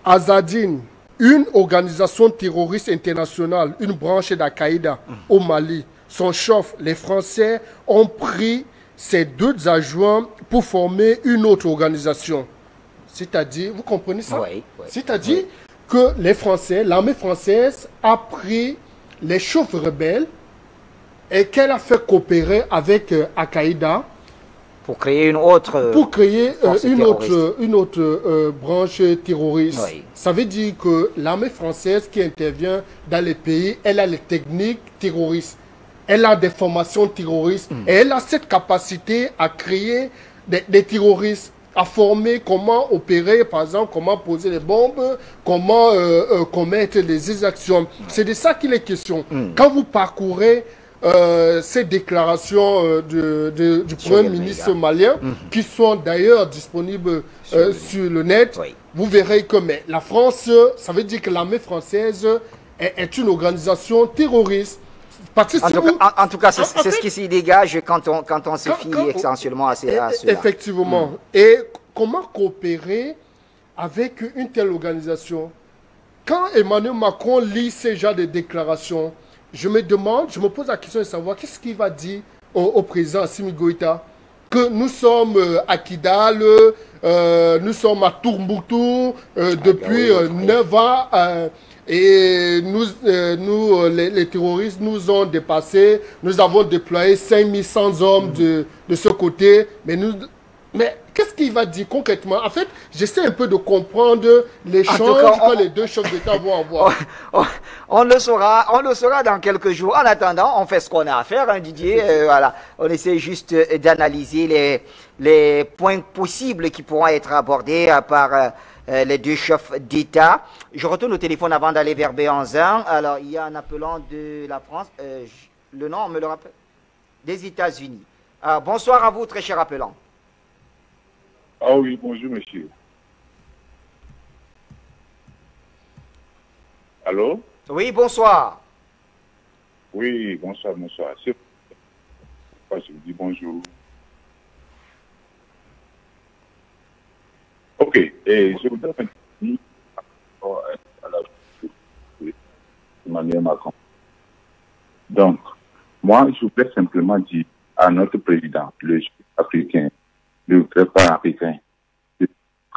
Azadine, une organisation terroriste internationale, une branche d'Al-Qaïda au Mali, son chef, les Français ont pris ses 2 adjoints pour former une autre organisation. C'est-à-dire, vous comprenez ça? C'est-à-dire que les Français, l'armée française a pris les chefs rebelles et qu'elle a fait coopérer avec Al-Qaïda pour créer une autre une autre branche terroriste. Ça veut dire que l'armée française qui intervient dans les pays, elle a les techniques terroristes, elle a des formations terroristes et elle a cette capacité à créer des terroristes, à former comment opérer, par exemple, comment poser les bombes, comment commettre des exactions. C'est de ça qu'il est question. Quand vous parcourez ces déclarations du Premier ministre malien, qui sont d'ailleurs disponibles sur le net, vous verrez que la France, ça veut dire que l'armée française est une organisation terroriste. En tout cas, c'est ce qui s'y dégage quand on se fie essentiellement à cela. Effectivement. Et comment coopérer avec une telle organisation? Quand Emmanuel Macron lit ce genre de déclarations, je me pose la question de savoir qu'est-ce qu'il va dire au président Assimi Goïta. Que nous sommes à Kidal, nous sommes à Tombouctou depuis 9 ans. Et les terroristes nous ont dépassés. Nous avons déployé 5100 hommes de ce côté. Mais qu'est-ce qu'il va dire concrètement? En fait, j'essaie un peu de comprendre l'échange que les 2 chefs d'État vont avoir. On le saura dans quelques jours. En attendant, on fait ce qu'on a à faire, hein, Didier. Voilà. On essaie juste d'analyser les points possibles qui pourront être abordés par les 2 chefs d'État. Je retourne au téléphone avant d'aller vers Béanzin. Alors, il y a un appelant de la France. Le nom, on me le rappelle? Des États-Unis. Bonsoir à vous, très cher appelant. Ah oui, bonjour, monsieur. Allô? Oui, bonsoir. Oui, bonsoir. C'est pourquoi je vous dis bonjour. Ok, et je voudrais dire à Emmanuel Macron. Donc, moi, je voudrais simplement dire à notre président, le chef africain, le président africain, de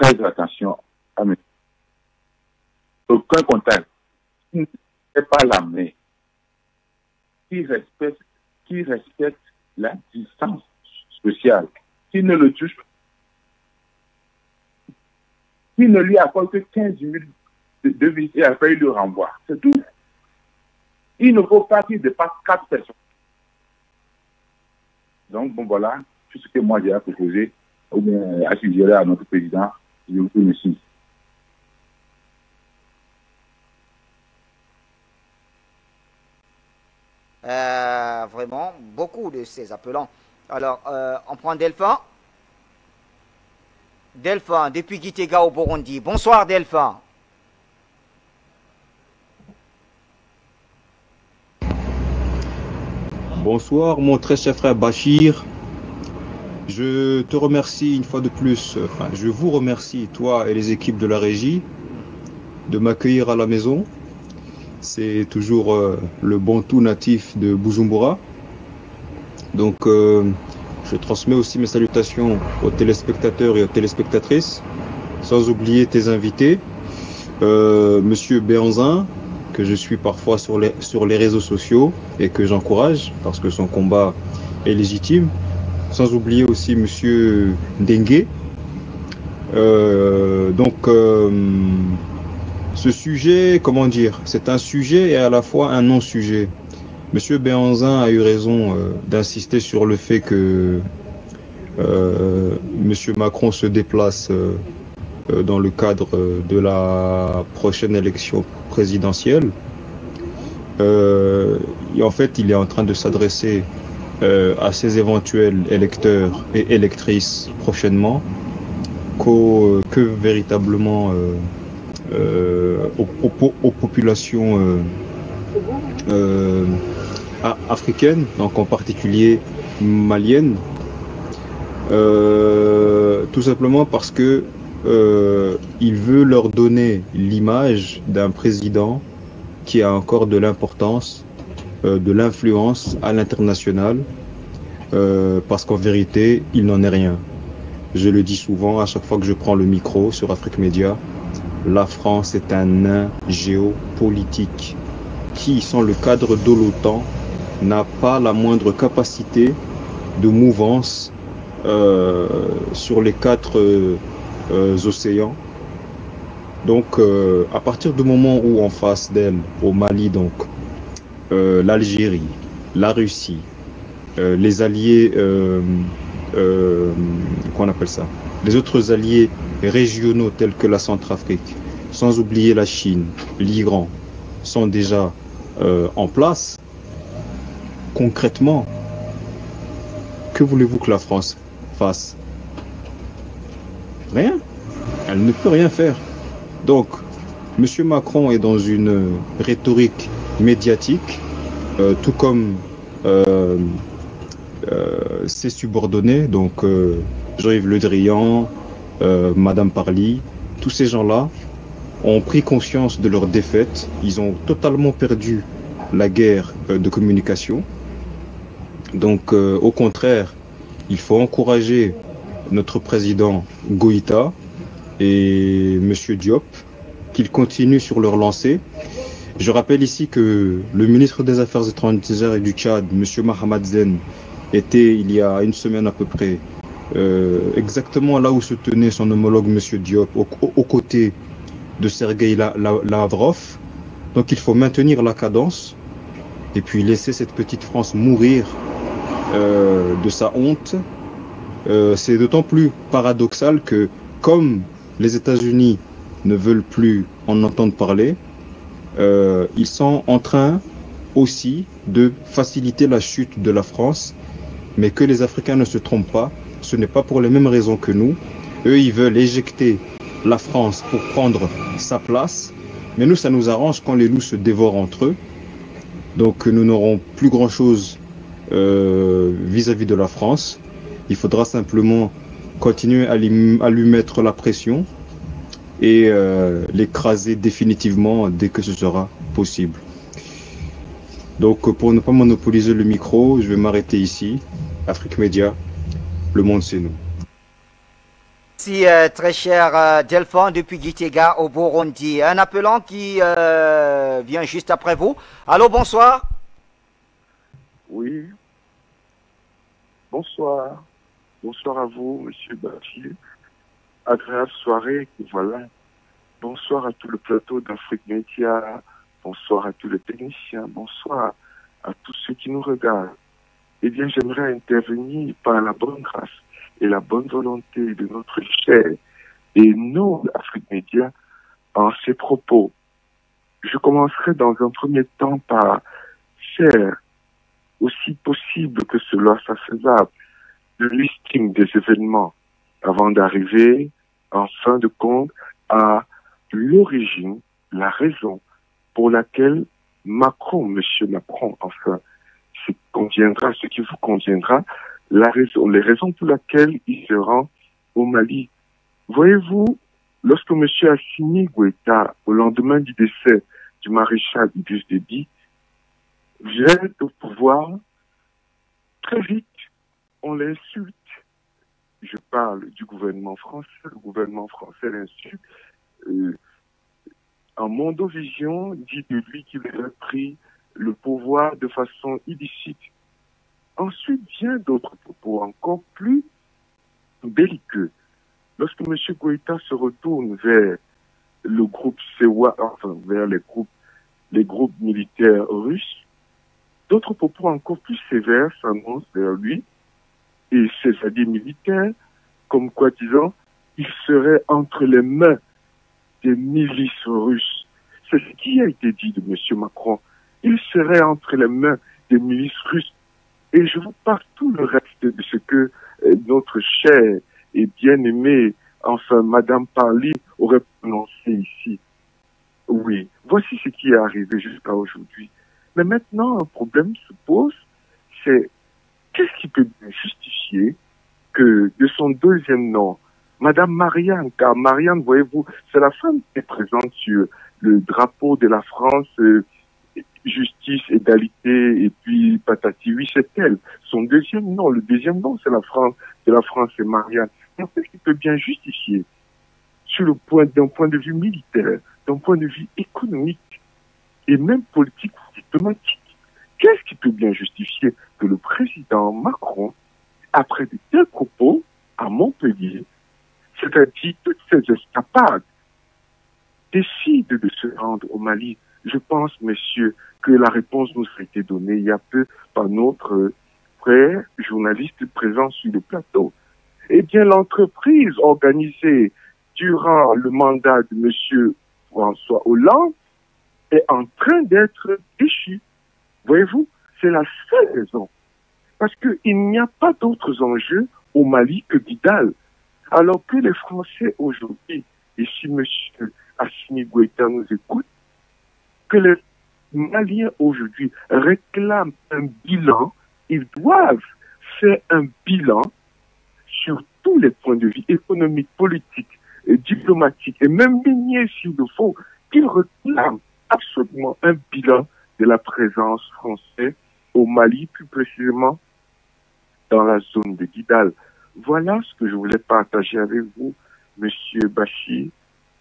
faire attention à mes... Aucun contact, qui ne fait pas l'armée, qui respecte la distance sociale, qui ne le touche pas, qui ne lui accorde que 15 000 de visite et après il le renvoie. C'est tout. Il ne faut pas qu'il dépasse 4 personnes. Donc, bon, voilà, tout ce que moi j'ai à proposer, ou bien à suggérer à notre président, je vous remercie. Vraiment, beaucoup de ces appelants. Alors, on prend Delphin. Delphin, depuis Gitega au Burundi. Bonsoir, Delphin. Bonsoir, mon très cher frère Bachir. Je te remercie une fois de plus, je vous remercie, toi et les équipes de la régie, de m'accueillir à la maison. C'est toujours le Bantou natif de Bujumbura. Donc, je transmets aussi mes salutations aux téléspectateurs et aux téléspectatrices, sans oublier tes invités, Monsieur Béanzin, que je suis parfois sur les réseaux sociaux et que j'encourage parce que son combat est légitime. Sans oublier aussi Monsieur Dengue. Ce sujet, comment dire, c'est un sujet et à la fois un non-sujet. Monsieur Béanzin a eu raison d'insister sur le fait que Monsieur Macron se déplace dans le cadre de la prochaine élection présidentielle. Et en fait, il est en train de s'adresser à ses éventuels électeurs et électrices prochainement que véritablement aux populations africaines, donc en particulier maliennes, tout simplement parce que il veut leur donner l'image d'un président qui a encore de l'importance, de l'influence à l'international, parce qu'en vérité, il n'en est rien. Je le dis souvent à chaque fois que je prends le micro sur Afrique Média, la France est un nain géopolitique qui, sans le cadre de l'OTAN, n'a pas la moindre capacité de mouvance sur les 4 océans. Donc, à partir du moment où en face d'elle, au Mali, donc, l'Algérie, la Russie, les alliés, qu'on appelle ça, les autres alliés régionaux tels que la Centrafrique, sans oublier la Chine, l'Iran, sont déjà en place. Concrètement, que voulez-vous que la France fasse? Rien. Elle ne peut rien faire. Donc, M. Macron est dans une rhétorique médiatique, tout comme ses subordonnés, donc Jean-Yves Le Drian, Madame Parly, tous ces gens-là ont pris conscience de leur défaite. Ils ont totalement perdu la guerre de communication. Donc, au contraire, il faut encourager notre président Goïta et M. Diop, qu'ils continuent sur leur lancée. Je rappelle ici que le ministre des Affaires étrangères et du Tchad, M. Mahamad Zen, était il y a une semaine à peu près exactement là où se tenait son homologue M. Diop, aux côtés de Sergueï Lavrov. Donc il faut maintenir la cadence et puis laisser cette petite France mourir de sa honte. C'est d'autant plus paradoxal que comme les États-Unis ne veulent plus en entendre parler, ils sont en train aussi de faciliter la chute de la France, mais que les Africains ne se trompent pas, ce n'est pas pour les mêmes raisons que nous. Eux, ils veulent éjecter la France pour prendre sa place, mais nous, ça nous arrange quand les loups se dévorent entre eux. Donc nous n'aurons plus grand-chose vis-à-vis de la France. Il faudra simplement continuer à lui mettre la pression et l'écraser définitivement dès que ce sera possible. Donc pour ne pas monopoliser le micro, je vais m'arrêter ici. Afrique Média, le monde c'est nous. Merci très cher Delphine depuis Gitega au Burundi. Un appelant qui vient juste après vous. Allô, bonsoir. Oui. Bonsoir. Bonsoir à vous, Monsieur Bachir. Agréable soirée, voilà. Bonsoir à tout le plateau d'Afrique Média. Bonsoir à tous les techniciens. Bonsoir à tous ceux qui nous regardent. Eh bien, j'aimerais intervenir par la bonne grâce et la bonne volonté de notre cher et nous, Afrique Média, en ces propos. Je commencerai dans un premier temps par faire, aussi possible que cela soit faisable, le listing des événements avant d'arriver, en fin de compte, à l'origine, la raison pour laquelle Macron, Monsieur Macron, enfin, ce qui vous conviendra, les raisons pour lesquelles il se rend au Mali. Voyez-vous, lorsque Monsieur Assimi Goïta, au lendemain du décès du maréchal Idriss Déby, vient au pouvoir, très vite, on l'insulte. Je parle du gouvernement français. Le gouvernement français l'insulte. En Mondovision dit de lui qu'il a pris le pouvoir de façon illicite. Ensuite vient d'autres propos encore plus belliqueux. Lorsque M. Goïta se retourne vers le groupe Sewa, enfin vers les groupes militaires russes, d'autres propos encore plus sévères s'annoncent vers lui et ses alliés militaires, comme quoi disant, il serait entre les mains des milices russes. C'est ce qui a été dit de M. Macron. Il serait entre les mains des milices russes. Et je vous parle tout le reste de ce que notre chère et bien-aimée, enfin, Madame Parly, aurait prononcé ici. Oui, voici ce qui est arrivé jusqu'à aujourd'hui. Mais maintenant, un problème se pose, c'est qu'est-ce qui peut justifier que de son deuxième nom, Madame Marianne, car Marianne, voyez-vous, c'est la femme qui est présente sur le drapeau de la France, justice, égalité, et puis patati, oui, c'est elle. Son deuxième nom, le deuxième nom, c'est la France, c'est Marianne. Et en fait, ce qui peut bien justifier, d'un point de vue militaire, d'un point de vue économique, et même politique ou diplomatique, qu'est-ce qui peut bien justifier que le président Macron, après de tels propos à Montpellier, c'est-à-dire toutes ces escapades, décide de se rendre au Mali? Je pense, messieurs, que la réponse nous a été donnée il y a peu par notre frère journaliste présent sur le plateau. Eh bien, l'entreprise organisée durant le mandat de M. François Hollande est en train d'être déchue. Voyez-vous, c'est la seule raison. Parce qu'il n'y a pas d'autres enjeux au Mali que Vidal. Alors que les Français aujourd'hui, et si M. Assimi Goïta nous écoute, que les Maliens aujourd'hui réclament un bilan, ils doivent faire un bilan sur tous les points de vue économiques, politiques, diplomatiques et même miniers s'il le faut, qu'ils réclament absolument un bilan de la présence française au Mali, plus précisément dans la zone de Kidal. Voilà ce que je voulais partager avec vous, Monsieur Bachir.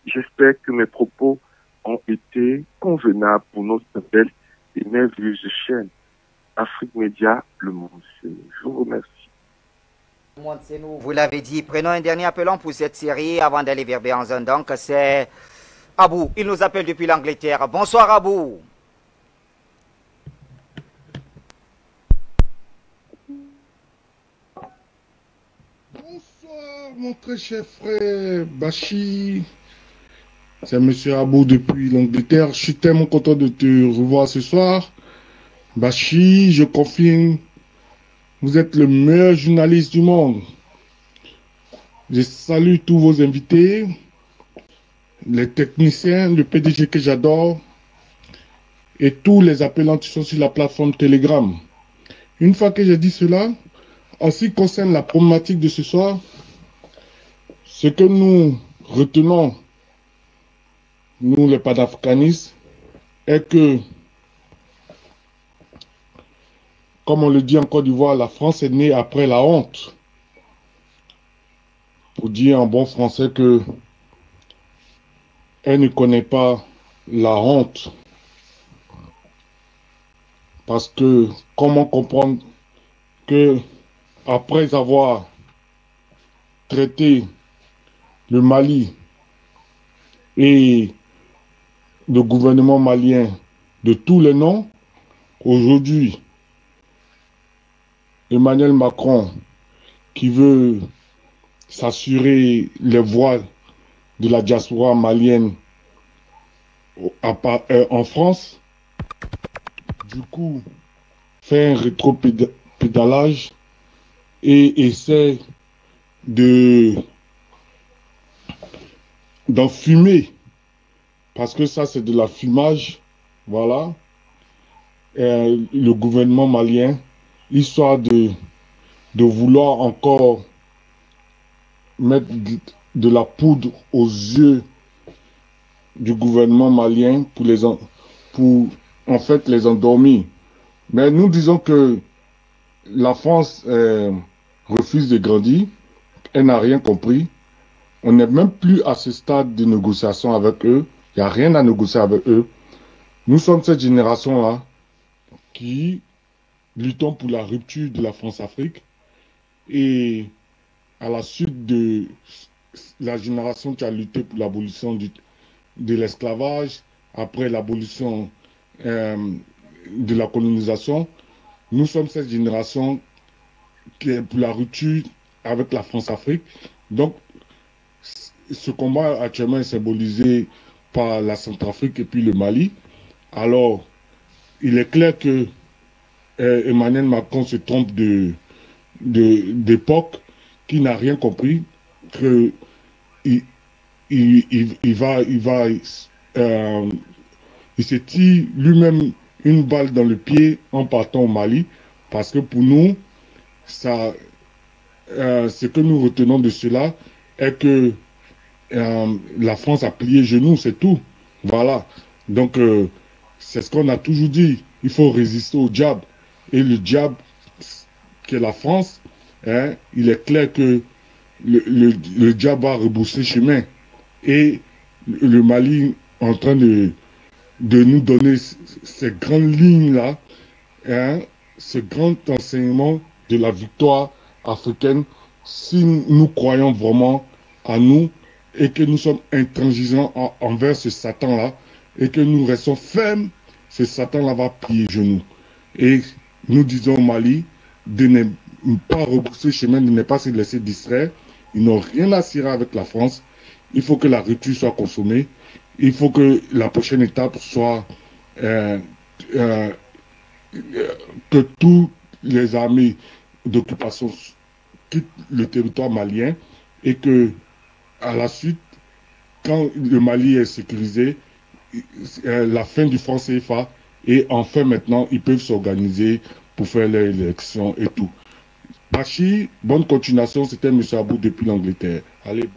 J'espère que mes propos ont été convenables pour notre belle et merveilleuse chaîne Afrique Média, le monde. Je vous remercie. Vous l'avez dit, prenons un dernier appelant pour cette série avant d'aller vers Béanzon. Donc, c'est Abou. Il nous appelle depuis l'Angleterre. Bonsoir, Abou. Bonsoir, mon très cher frère Bachir. C'est Monsieur Abou depuis l'Angleterre. Je suis tellement content de te revoir ce soir. Bachir, je confirme, vous êtes le meilleur journaliste du monde. Je salue tous vos invités, les techniciens, le PDG que j'adore, et tous les appelants qui sont sur la plateforme Telegram. Une fois que j'ai dit cela, en ce qui concerne la problématique de ce soir, ce que nous retenons, nous les panafricanistes, est que, comme on le dit en Côte d'Ivoire, la France est née après la honte. Pour dire en bon français que elle ne connaît pas la honte. Parce que comment comprendre que après avoir traité le Mali et le gouvernement malien de tous les noms, aujourd'hui, Emmanuel Macron, qui veut s'assurer les voix de la diaspora malienne en France, du coup, fait un rétropédalage et essaie d'enfumer, parce que ça c'est de la fumage, voilà, le gouvernement malien, histoire de vouloir encore mettre de la poudre aux yeux du gouvernement malien pour en fait les endormir. Mais nous disons que la France refuse de grandir, elle n'a rien compris. On n'est même plus à ce stade de négociation avec eux. Il n'y a rien à négocier avec eux. Nous sommes cette génération-là qui luttons pour la rupture de la France-Afrique. Et à la suite de la génération qui a lutté pour l'abolition de l'esclavage, après l'abolition de la colonisation, nous sommes cette génération qui est pour la rupture avec la France-Afrique. Donc, ce combat actuellement est symbolisé par la Centrafrique et puis le Mali. Alors, il est clair que Emmanuel Macron se trompe d'époque, qui n'a rien compris, que il se tire lui-même une balle dans le pied en partant au Mali, parce que pour nous, ce que nous retenons de cela est que la France a plié genoux, c'est tout. Voilà. Donc, c'est ce qu'on a toujours dit. Il faut résister au diable. Et le diable, qui est la France, hein, il est clair que le diable va rebousser chemin. Et le Mali est en train de nous donner ces grandes lignes-là, hein, ce grand enseignement de la victoire africaine, si nous croyons vraiment à nous et que nous sommes intransigeants envers ce Satan-là et que nous restons fermes, ce Satan-là va plier genoux. Et nous disons au Mali de ne pas rebousser chemin, de ne pas se laisser distraire. Ils n'ont rien à cirer avec la France. Il faut que la rupture soit consommée. Il faut que la prochaine étape soit que toutes les armées d'occupation quittent le territoire malien et que, à la suite, quand le Mali est sécurisé, la fin du franc CFA, et enfin maintenant, ils peuvent s'organiser pour faire leur élection et tout. Bachir, bonne continuation, c'était M. Abou depuis l'Angleterre. Allez.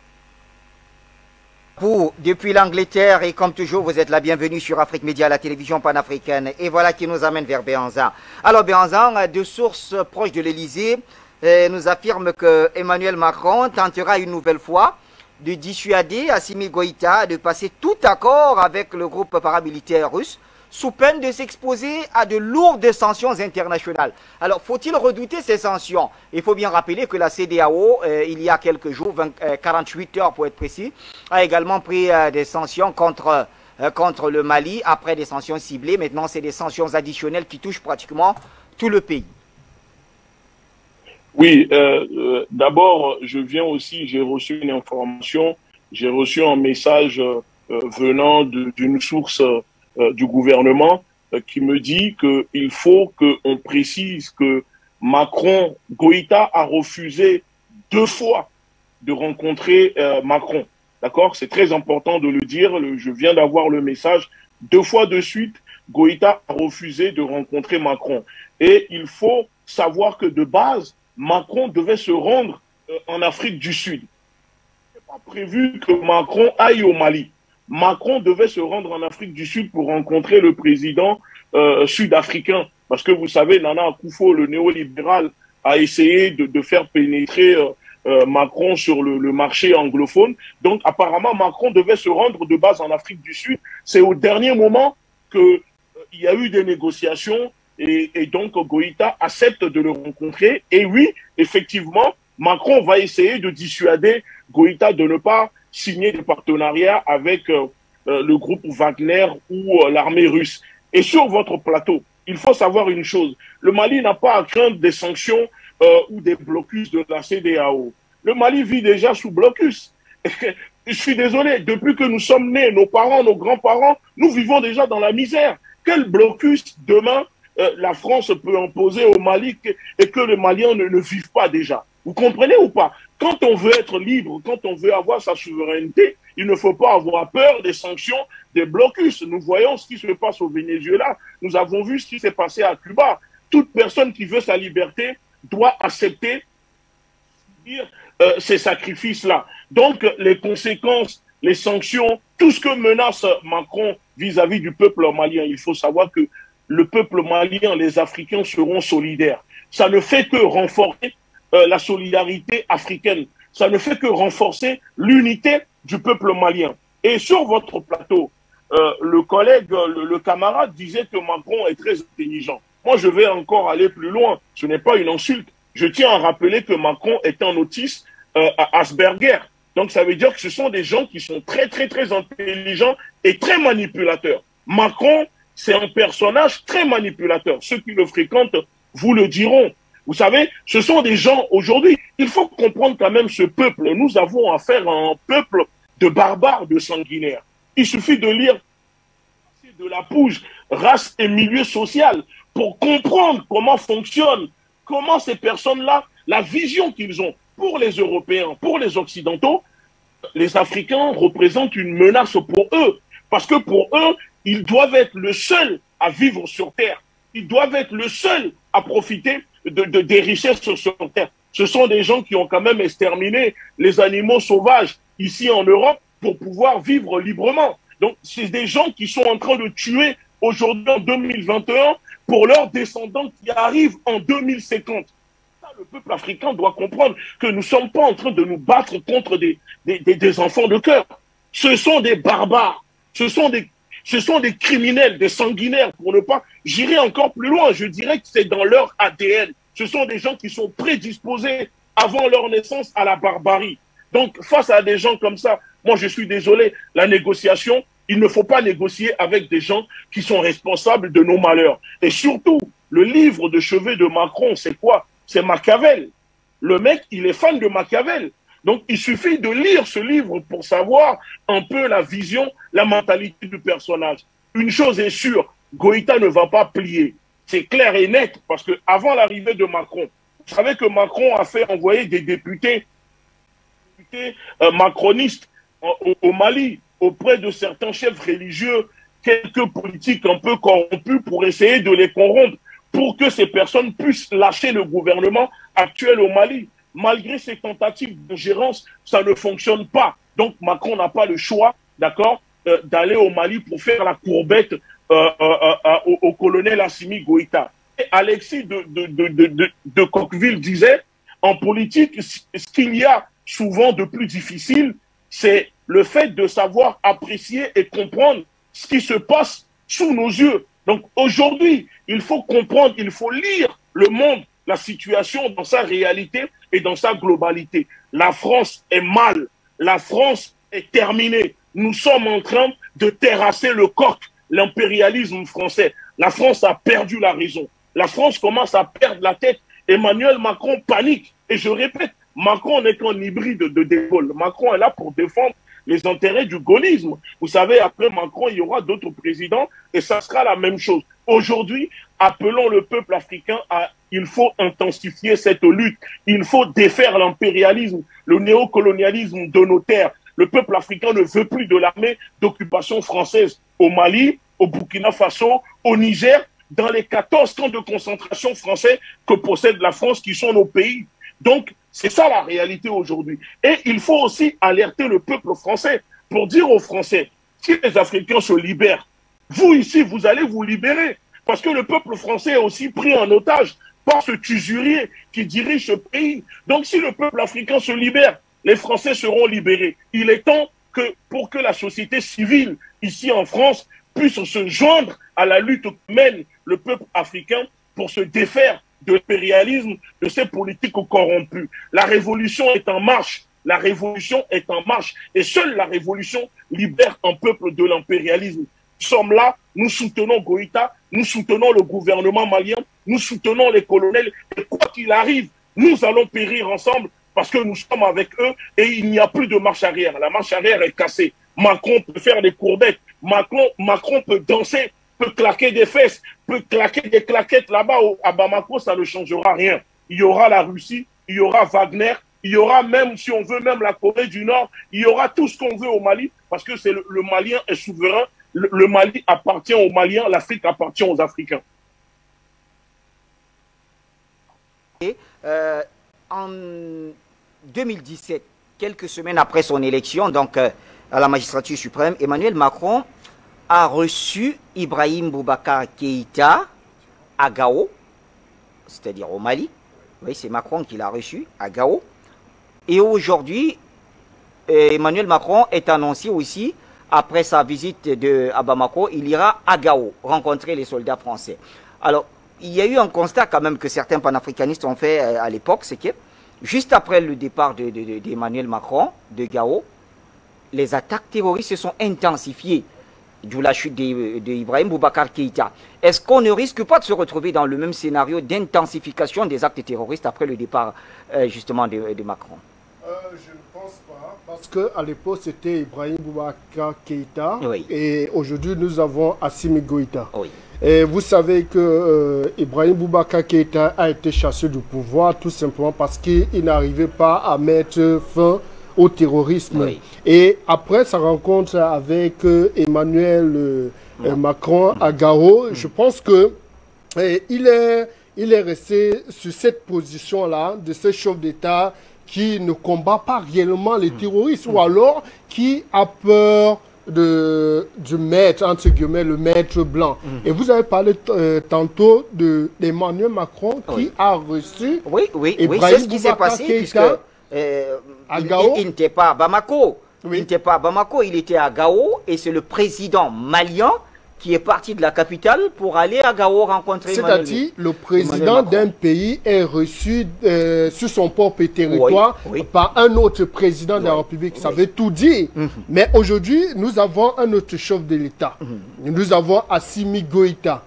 Vous, depuis l'Angleterre, et comme toujours, vous êtes la bienvenue sur Afrique Média, la télévision panafricaine. Et voilà qui nous amène vers Béhanzan. Alors Béhanzan, de sources proches de l'Élysée, nous affirme que Emmanuel Macron tentera une nouvelle fois de dissuader Assimi Goïta de passer tout accord avec le groupe paramilitaire russe, sous peine de s'exposer à de lourdes sanctions internationales. Alors, faut-il redouter ces sanctions? Il faut bien rappeler que la CEDEAO, il y a quelques jours, 48 heures pour être précis, a également pris des sanctions contre le Mali, après des sanctions ciblées. Maintenant, c'est des sanctions additionnelles qui touchent pratiquement tout le pays. Oui, d'abord, j'ai reçu une information, j'ai reçu un message venant d'une source du gouvernement qui me dit qu'il faut qu'on précise que Goïta a refusé 2 fois de rencontrer Macron. D'accord? C'est très important de le dire. Je viens d'avoir le message. 2 fois de suite, Goïta a refusé de rencontrer Macron. Et il faut savoir que de base, Macron devait se rendre en Afrique du Sud. Il n'est pas prévu que Macron aille au Mali. Macron devait se rendre en Afrique du Sud pour rencontrer le président sud-africain. Parce que vous savez, Nana Akufo, le néolibéral, a essayé de faire pénétrer Macron sur le marché anglophone. Donc apparemment, Macron devait se rendre de base en Afrique du Sud. C'est au dernier moment qu'il y a eu des négociations et donc Goïta accepte de le rencontrer. Et oui, effectivement, Macron va essayer de dissuader Goïta de ne pas signer des partenariats avec le groupe Wagner ou l'armée russe. Et sur votre plateau, il faut savoir une chose. Le Mali n'a pas à craindre des sanctions ou des blocus de la CEDEAO. Le Mali vit déjà sous blocus. Je suis désolé, depuis que nous sommes nés, nos parents, nos grands-parents, nous vivons déjà dans la misère. Quel blocus demain la France peut imposer au Mali et que les Maliens ne vivent pas déjà? Vous comprenez ou pas? Quand on veut être libre, quand on veut avoir sa souveraineté, il ne faut pas avoir peur des sanctions, des blocus. Nous voyons ce qui se passe au Venezuela. Nous avons vu ce qui s'est passé à Cuba. Toute personne qui veut sa liberté doit accepter ces sacrifices-là. Donc, les conséquences, les sanctions, tout ce que menace Macron vis-à-vis du peuple malien, il faut savoir que le peuple malien, les Africains seront solidaires. ça ne fait que renforcer la solidarité africaine. Ça ne fait que renforcer l'unité du peuple malien. Et sur votre plateau, le collègue, le camarade disait que Macron est très intelligent. Moi, je vais encore aller plus loin. Ce n'est pas une insulte. Je tiens à rappeler que Macron est un autiste à Asperger. Donc, ça veut dire que ce sont des gens qui sont très, très, très intelligents et très manipulateurs. Macron, c'est un personnage très manipulateur. Ceux qui le fréquentent vous le diront. Vous savez, ce sont des gens, aujourd'hui, il faut comprendre quand même ce peuple. Nous avons affaire à un peuple de barbares, de sanguinaires. Il suffit de lire de la Pouge, race et milieu social, pour comprendre comment fonctionne, comment ces personnes-là, la vision qu'ils ont pour les Européens, pour les Occidentaux, les Africains représentent une menace pour eux. Parce que pour eux, ils doivent être le seul à vivre sur Terre. Ils doivent être le seul à profiter des richesses sur Terre. Ce sont des gens qui ont quand même exterminé les animaux sauvages ici en Europe pour pouvoir vivre librement. Donc, c'est des gens qui sont en train de tuer aujourd'hui en 2021 pour leurs descendants qui arrivent en 2050. Le peuple africain doit comprendre que nous ne sommes pas en train de nous battre contre des enfants de cœur. Ce sont des barbares. Ce sont des criminels, des sanguinaires, pour ne pas... J'irai encore plus loin, je dirais que c'est dans leur ADN. Ce sont des gens qui sont prédisposés avant leur naissance à la barbarie. Donc, face à des gens comme ça, moi je suis désolé, la négociation, il ne faut pas négocier avec des gens qui sont responsables de nos malheurs. Et surtout, le livre de chevet de Macron, c'est quoi? C'est Machiavel. Le mec, il est fan de Machiavel. Donc, il suffit de lire ce livre pour savoir un peu la vision, la mentalité du personnage. Une chose est sûre, Goïta ne va pas plier. C'est clair et net, parce que avant l'arrivée de Macron, vous savez que Macron a fait envoyer des députés macronistes au Mali, auprès de certains chefs religieux, quelques politiques un peu corrompus, pour essayer de les corrompre, pour que ces personnes puissent lâcher le gouvernement actuel au Mali. Malgré ces tentatives d'ingérence, ça ne fonctionne pas. Donc Macron n'a pas le choix, d'accord, d'aller au Mali pour faire la courbette au colonel Assimi Goïta. Et Alexis de Coqueville disait, en politique, ce qu'il y a souvent de plus difficile, c'est le fait de savoir apprécier et comprendre ce qui se passe sous nos yeux. Donc aujourd'hui, il faut comprendre, il faut lire le monde, la situation dans sa réalité et dans sa globalité. La France est mal, la France est terminée. Nous sommes en train de terrasser le coq, l'impérialisme français. La France a perdu la raison. La France commence à perdre la tête. Emmanuel Macron panique. Et je répète, Macron n'est qu'un hybride de De Gaulle. Macron est là pour défendre les intérêts du gaullisme. Vous savez, après Macron, il y aura d'autres présidents et ça sera la même chose. Aujourd'hui, appelons le peuple africain à... Il faut intensifier cette lutte. Il faut défaire l'impérialisme, le néocolonialisme de nos terres. Le peuple africain ne veut plus de l'armée d'occupation française au Mali, au Burkina Faso, au Niger, dans les 14 camps de concentration français que possède la France, qui sont nos pays. Donc, c'est ça la réalité aujourd'hui. Et il faut aussi alerter le peuple français pour dire aux Français, si les Africains se libèrent, vous ici, vous allez vous libérer. Parce que le peuple français est aussi pris en otage par ce usurier qui dirige ce pays. Donc, si le peuple africain se libère, les Français seront libérés. Il est temps que, pour que la société civile, ici en France, puisse se joindre à la lutte que mène le peuple africain pour se défaire de l'impérialisme, de ces politiques corrompues. La révolution est en marche. La révolution est en marche. Et seule la révolution libère un peuple de l'impérialisme. Nous sommes là, nous soutenons Goïta, nous soutenons le gouvernement malien, nous soutenons les colonels. Et quoi qu'il arrive, nous allons périr ensemble parce que nous sommes avec eux et il n'y a plus de marche arrière. La marche arrière est cassée. Macron peut faire des courbettes. Macron peut danser, peut claquer des fesses, peut claquer des claquettes là-bas à Bamako, ça ne changera rien. Il y aura la Russie, il y aura Wagner, il y aura même, si on veut, même la Corée du Nord, il y aura tout ce qu'on veut au Mali, parce que c'est le Malien est souverain, le Mali appartient aux Maliens, l'Afrique appartient aux Africains. Et, en 2017, quelques semaines après son élection, donc à la magistrature suprême, Emmanuel Macron a reçu Ibrahim Boubacar Keïta à Gao c'est-à-dire au Mali. Oui, c'est Macron qui l'a reçu à Gao. Et aujourd'hui, Emmanuel Macron est annoncé aussi, après sa visite à Bamako, il ira à Gao rencontrer les soldats français. Alors, il y a eu un constat quand même que certains panafricanistes ont fait à l'époque, c'est que juste après le départ d'Emmanuel Macron de Gao, les attaques terroristes se sont intensifiées, d'où la chute d'Ibrahim Boubacar Keïta. Est-ce qu'on ne risque pas de se retrouver dans le même scénario d'intensification des actes terroristes après le départ justement de Macron? Je ne pense pas, parce qu'à l'époque c'était Ibrahim Boubacar Keïta, oui. Et aujourd'hui nous avons Assimi Goïta. Oui. Et vous savez que Ibrahim Boubacar Keïta a été chassé du pouvoir tout simplement parce qu'il n'arrivait pas à mettre fin au terrorisme. Oui. Et après sa rencontre avec Emmanuel Macron à Gao, je pense que il est resté sur cette position-là de ce chef d'État qui ne combat pas réellement les terroristes ou alors qui a peur du maître, entre guillemets, le maître blanc. Et vous avez parlé tantôt d'Emmanuel Macron qui a reçu c'est ce qui s'est passé puisque il n'était pas à Bamako. Il n'était pas à Bamako, il était à Gao et c'est le président malien qui est parti de la capitale pour aller à Gao rencontrer C'est-à-dire, le président d'un pays est reçu sur son propre territoire par un autre président de la République. Ça veut tout dire. Mais aujourd'hui, nous avons un autre chef de l'État. Nous avons Assimi Goïta,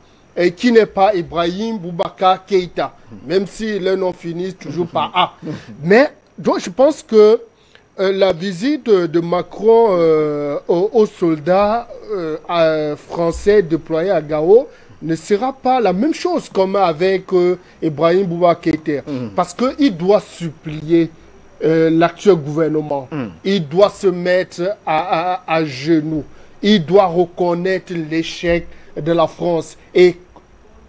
qui n'est pas Ibrahim Boubacar Keïta, même si le nom finit toujours par A. Mais donc, je pense que la visite de Macron aux soldats français déployés à Gao ne sera pas la même chose comme avec Ibrahim Boubacar Keïta. Parce qu'il doit supplier l'actuel gouvernement. Il doit se mettre à genoux. Il doit reconnaître l'échec de la France et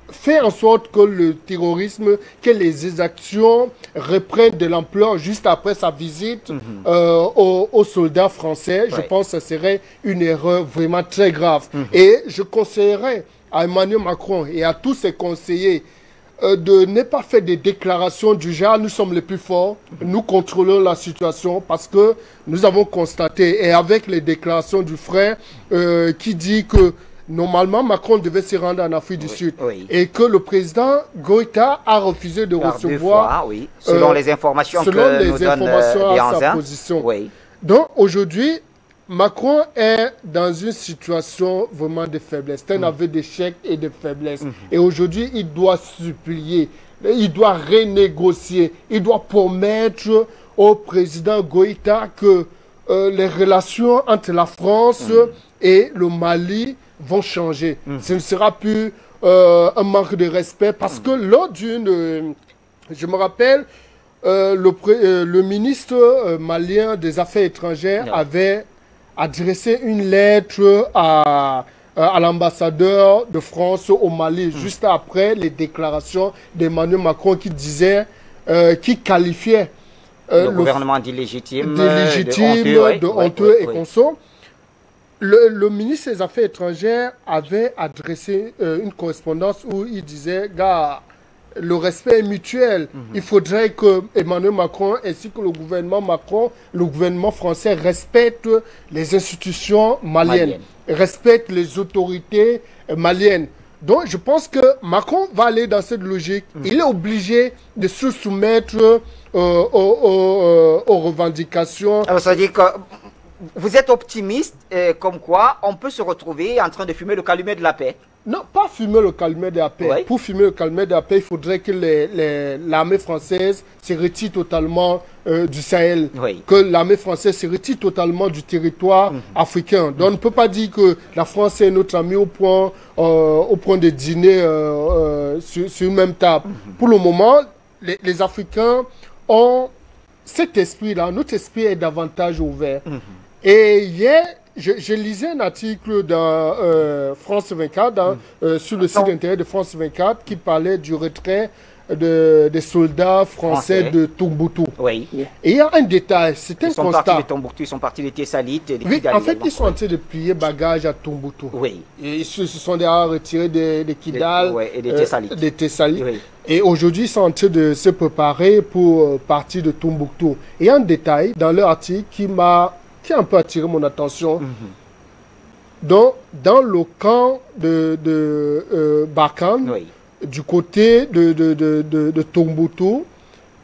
faire en sorte que le terrorisme, que les exactions reprennent de l'ampleur juste après sa visite aux soldats français. Je pense que ce serait une erreur vraiment très grave. Et je conseillerais à Emmanuel Macron et à tous ses conseillers de ne pas faire des déclarations du genre « nous sommes les plus forts, nous contrôlons la situation » parce que nous avons constaté, et avec les déclarations du frère qui dit que normalement, Macron devait se rendre en Afrique du Sud et que le président Goïta a refusé de recevoir, selon les informations que nous donne à sa position. Donc aujourd'hui, Macron est dans une situation vraiment de faiblesse. C'est un aveu d'échec et de faiblesse. Et aujourd'hui, il doit supplier, il doit renégocier, il doit promettre au président Goïta que les relations entre la France et le Mali vont changer. Ce ne sera plus un manque de respect parce que lors d'une... je me rappelle, le ministre malien des Affaires étrangères avait adressé une lettre à l'ambassadeur de France au Mali juste après les déclarations d'Emmanuel Macron qui disait, qui qualifiait le gouvernement d'illégitime, de honteux et consort. Le ministre des Affaires étrangères avait adressé une correspondance où il disait, gars, le respect est mutuel. Il faudrait que Emmanuel Macron ainsi que le gouvernement Macron, le gouvernement français respectent les institutions maliennes, respectent les autorités maliennes. Donc je pense que Macron va aller dans cette logique. Il est obligé de se soumettre aux revendications. Alors, ça veut dire que vous êtes optimiste, comme quoi on peut se retrouver en train de fumer le calumet de la paix? Non, pas fumer le calumet de la paix. Pour fumer le calumet de la paix, il faudrait que l'armée française se retire totalement du Sahel. Que l'armée française se retire totalement du territoire africain. Donc on ne peut pas dire que la France est notre ami au point de dîner sur une même table. Pour le moment, les Africains ont cet esprit-là. Notre esprit est davantage ouvert. Et hier, je lisais un article dans France 24, sur le site internet de France 24, qui parlait du retrait des soldats français de Tombouctou. Oui. Et il y a un détail, c'est un constat. Ils sont partis de Tombouctou, ils sont partis de Tessalit. Oui, en fait, ils sont en train de plier bagages à Tombouctou. Oui. Et ils se sont déjà retirés des Kidal et des Tessalit. Oui. Et aujourd'hui, ils sont en train de se préparer pour partir de Tombouctou. Et un détail dans leur article qui a un peu attiré mon attention. Donc, dans le camp de Barkhane, oui, du côté de Tombouctou,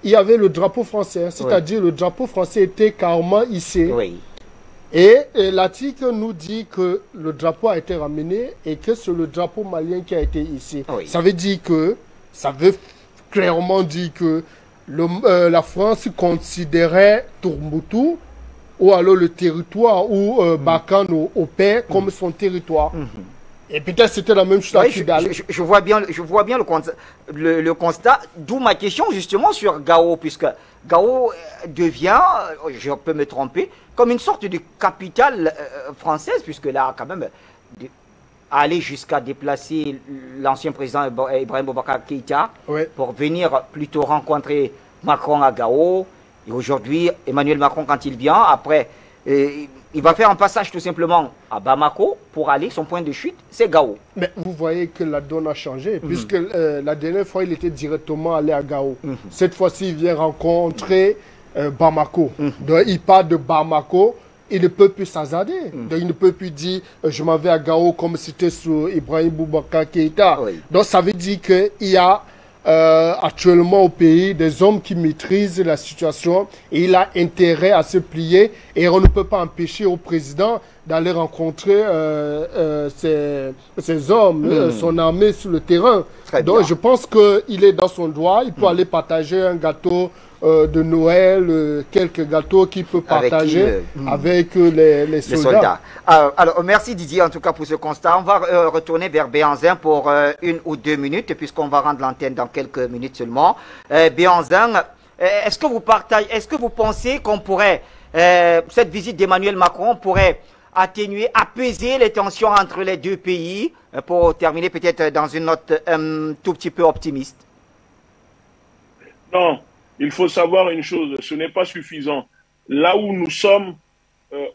il y avait le drapeau français, c'est-à-dire le drapeau français était carrément hissé. Oui. Et l'article nous dit que le drapeau a été ramené et que c'est le drapeau malien qui a été hissé. Oui. Ça veut clairement dire que la France considérait Tombouctou ou alors le territoire où Barkhane opère comme son territoire. Et peut-être c'était la même chose à Kidal. Je vois bien le constat, d'où ma question justement sur Gao, puisque Gao devient, je peux me tromper, comme une sorte de capitale française, puisque là, quand même, aller jusqu'à déplacer l'ancien président Ibrahim Boubacar Keïta pour venir plutôt rencontrer Macron à Gao. Et aujourd'hui, Emmanuel Macron, quand il vient, après, il va faire un passage tout simplement à Bamako pour aller, son point de chute, c'est Gao. Mais vous voyez que la donne a changé, puisque la dernière fois, il était directement allé à Gao. Cette fois-ci, il vient rencontrer Bamako. Donc, il part de Bamako, il ne peut plus s'hasarder. Donc, il ne peut plus dire, je m'en vais à Gao comme c'était sous Ibrahim Boubacar Keïta. Donc, ça veut dire qu'il y a actuellement au pays des hommes qui maîtrisent la situation et il a intérêt à se plier et on ne peut pas empêcher au président d'aller rencontrer ces hommes, son armée sur le terrain. Donc je pense qu'il est dans son droit, il peut aller partager un gâteau de Noël, quelques gâteaux qu'il peut partager avec les soldats. Alors, merci Didier en tout cas pour ce constat. On va retourner vers Béhanzin pour 1 ou 2 minutes, puisqu'on va rendre l'antenne dans quelques minutes seulement. Béhanzin, est-ce que vous pensez qu'on pourrait, cette visite d'Emmanuel Macron pourrait atténuer, apaiser les tensions entre les deux pays, pour terminer peut-être dans une note tout petit peu optimiste? Non. Il faut savoir une chose, ce n'est pas suffisant. Là où nous sommes,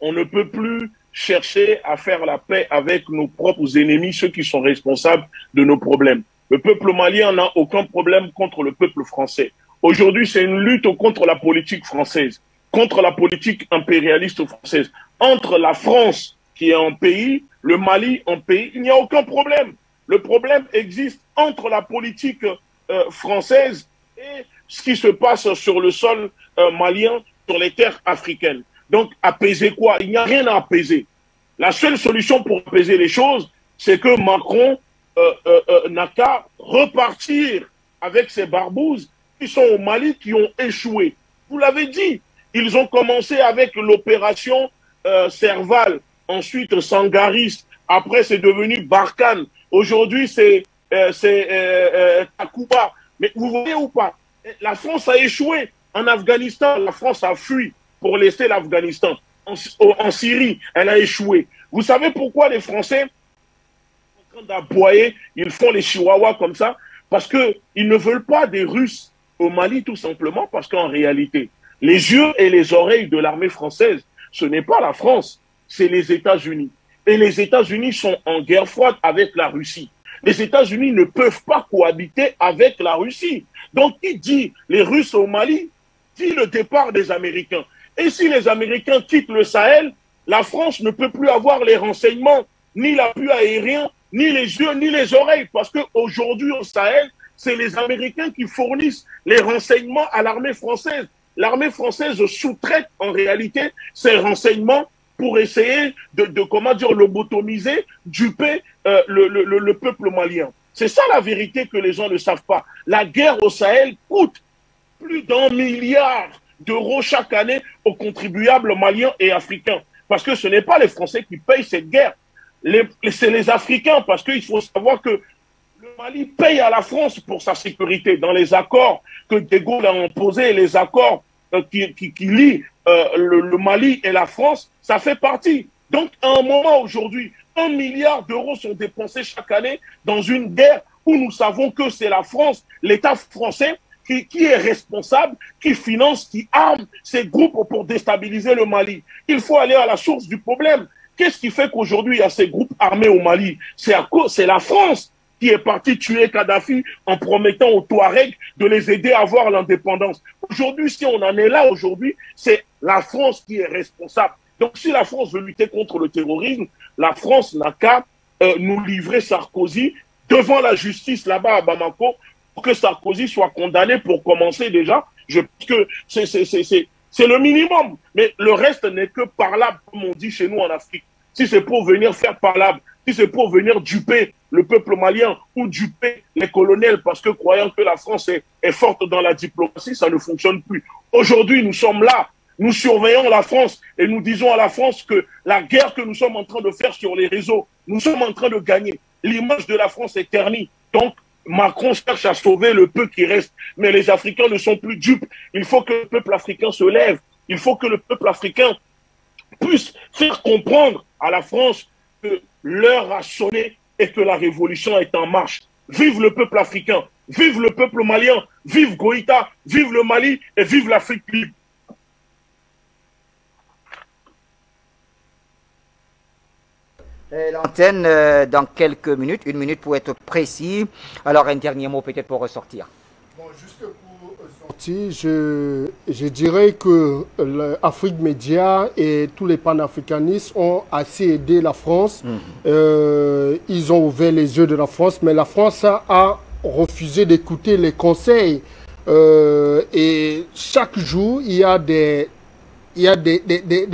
on ne peut plus chercher à faire la paix avec nos propres ennemis, ceux qui sont responsables de nos problèmes. Le peuple malien n'a aucun problème contre le peuple français. Aujourd'hui, c'est une lutte contre la politique française, contre la politique impérialiste française. Entre la France, qui est un pays, le Mali, un pays, il n'y a aucun problème. Le problème existe entre la politique française et ce qui se passe sur le sol malien, sur les terres africaines. Donc, apaiser quoi? Il n'y a rien à apaiser. La seule solution pour apaiser les choses, c'est que Macron n'a qu'à repartir avec ses barbouzes qui sont au Mali, qui ont échoué. Vous l'avez dit, ils ont commencé avec l'opération Serval, ensuite Sangaris, après c'est devenu Barkhane, aujourd'hui c'est Takuba. Mais vous voyez ou pas? La France a échoué en Afghanistan, la France a fui pour laisser l'Afghanistan. En Syrie, elle a échoué. Vous savez pourquoi les Français sont en train d'aboyer, ils font les chihuahuas comme ça? Parce qu'ils ne veulent pas des Russes au Mali, tout simplement parce qu'en réalité, les yeux et les oreilles de l'armée française, ce n'est pas la France, c'est les États-Unis. Et les États-Unis sont en guerre froide avec la Russie. Les États-Unis ne peuvent pas cohabiter avec la Russie. Donc, qui dit les Russes au Mali, dit le départ des Américains. Et si les Américains quittent le Sahel, la France ne peut plus avoir les renseignements, ni l'appui aérien, ni les yeux, ni les oreilles. Parce qu'aujourd'hui, au Sahel, c'est les Américains qui fournissent les renseignements à l'armée française. L'armée française sous-traite en réalité ces renseignements pour essayer de comment dire, lobotomiser, duper le peuple malien. C'est ça la vérité que les gens ne savent pas. La guerre au Sahel coûte plus d'1 milliard d'euros chaque année aux contribuables maliens et africains. Parce que ce n'est pas les Français qui payent cette guerre. C'est les Africains, parce qu'il faut savoir que le Mali paye à la France pour sa sécurité. Dans les accords que De Gaulle a imposés, les accords qui lient le Mali et la France, ça fait partie. Donc, à un moment aujourd'hui, 1 milliard d'euros sont dépensés chaque année dans une guerre où nous savons que c'est la France, l'État français, qui est responsable, qui finance, qui arme ces groupes pour déstabiliser le Mali. Il faut aller à la source du problème. Qu'est-ce qui fait qu'aujourd'hui il y a ces groupes armés au Mali? C'est la France qui est partie tuer Kadhafi en promettant aux Touaregs de les aider à avoir l'indépendance. Aujourd'hui, si on en est là aujourd'hui, c'est la France qui est responsable. Donc si la France veut lutter contre le terrorisme, la France n'a qu'à nous livrer Sarkozy devant la justice là-bas à Bamako pour que Sarkozy soit condamné pour commencer déjà. Je pense que c'est le minimum. Mais le reste n'est que parlable, comme on dit chez nous en Afrique. Si c'est pour venir faire parlable, si c'est pour venir duper le peuple malien ou duper les colonels parce que croyant que la France est forte dans la diplomatie, ça ne fonctionne plus. Aujourd'hui, nous sommes là, nous surveillons la France et nous disons à la France que la guerre que nous sommes en train de faire sur les réseaux, nous sommes en train de gagner. L'image de la France est ternie. Donc, Macron cherche à sauver le peu qui reste. Mais les Africains ne sont plus dupes. Il faut que le peuple africain se lève. Il faut que le peuple africain puisse faire comprendre à la France que l'heure a sonné et que la révolution est en marche. Vive le peuple africain, vive le peuple malien, vive Goïta, vive le Mali et vive l'Afrique libre. L'antenne dans quelques minutes, 1 minute pour être précis. Alors un dernier mot peut-être pour ressortir. Bon, juste pour sortir, je dirais que l'Afrique Média et tous les panafricanistes ont assez aidé la France. Ils ont ouvert les yeux de la France, mais la France a refusé d'écouter les conseils. Et chaque jour, il y a des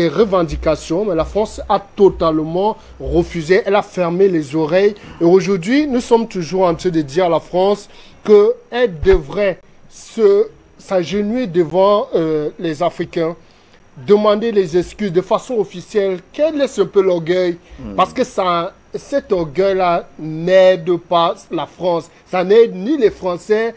revendications, mais la France a totalement refusé. Elle a fermé les oreilles. Et aujourd'hui, nous sommes toujours en train de dire à la France qu'elle devrait s'agenouiller devant les Africains, demander les excuses de façon officielle, qu'elle laisse un peu l'orgueil, parce que cet orgueil-là n'aide pas la France. Ça n'aide ni les Français,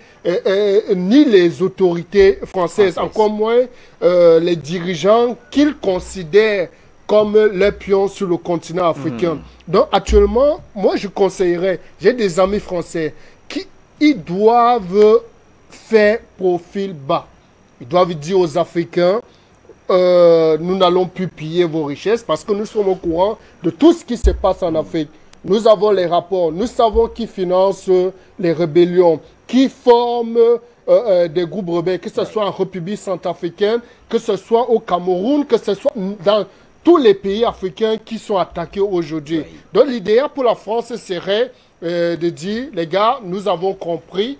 ni les autorités françaises, encore moins les dirigeants qu'ils considèrent comme les pions sur le continent africain. Donc actuellement, moi je conseillerais, j'ai des amis français qui ils doivent faire profil bas. Ils doivent dire aux Africains, nous n'allons plus piller vos richesses parce que nous sommes au courant de tout ce qui se passe en Afrique. Nous avons les rapports, nous savons qui finance les rébellions, qui forme des groupes rebelles, que ce soit en République centrafricaine, que ce soit au Cameroun, que ce soit dans tous les pays africains qui sont attaqués aujourd'hui. Donc l'idéal pour la France serait de dire, les gars, nous avons compris,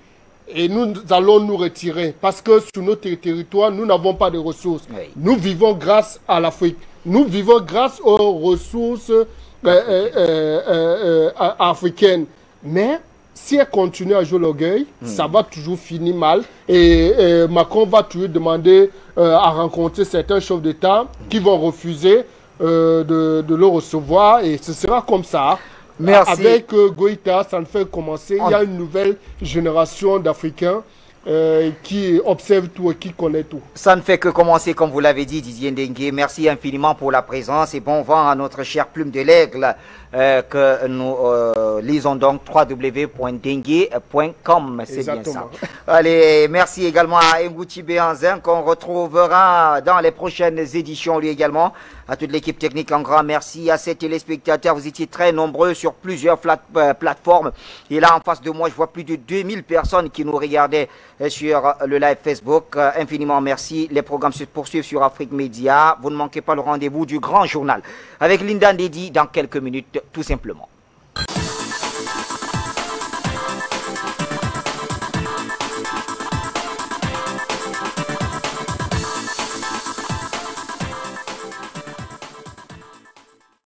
et nous allons nous retirer parce que sur notre territoire, nous n'avons pas de ressources. Nous vivons grâce à l'Afrique. Nous vivons grâce aux ressources africaines. Mais si elle continue à jouer l'orgueil, ça va toujours finir mal. Et Macron va toujours demander à rencontrer certains chefs d'État qui vont refuser de le recevoir. Et ce sera comme ça. Merci. Avec Goïta, ça ne fait commencer. Il y a une nouvelle génération d'Africains qui observent tout et qui connaissent tout. Ça ne fait que commencer, comme vous l'avez dit, Didier Ndengue. Merci infiniment pour la présence et bon vent à notre chère plume de l'aigle que nous lisons donc www.dengue.com. C'est bien ça. Allez, merci également à Ngouti Béanzin qu'on retrouvera dans les prochaines éditions lui également. À toute l'équipe technique, un grand merci. À ces téléspectateurs, vous étiez très nombreux sur plusieurs plateformes. Et là, en face de moi, je vois plus de 2000 personnes qui nous regardaient sur le live Facebook. Infiniment merci. Les programmes se poursuivent sur Afrique Média. Vous ne manquez pas le rendez-vous du grand journal avec Linda Ndedi dans quelques minutes, tout simplement.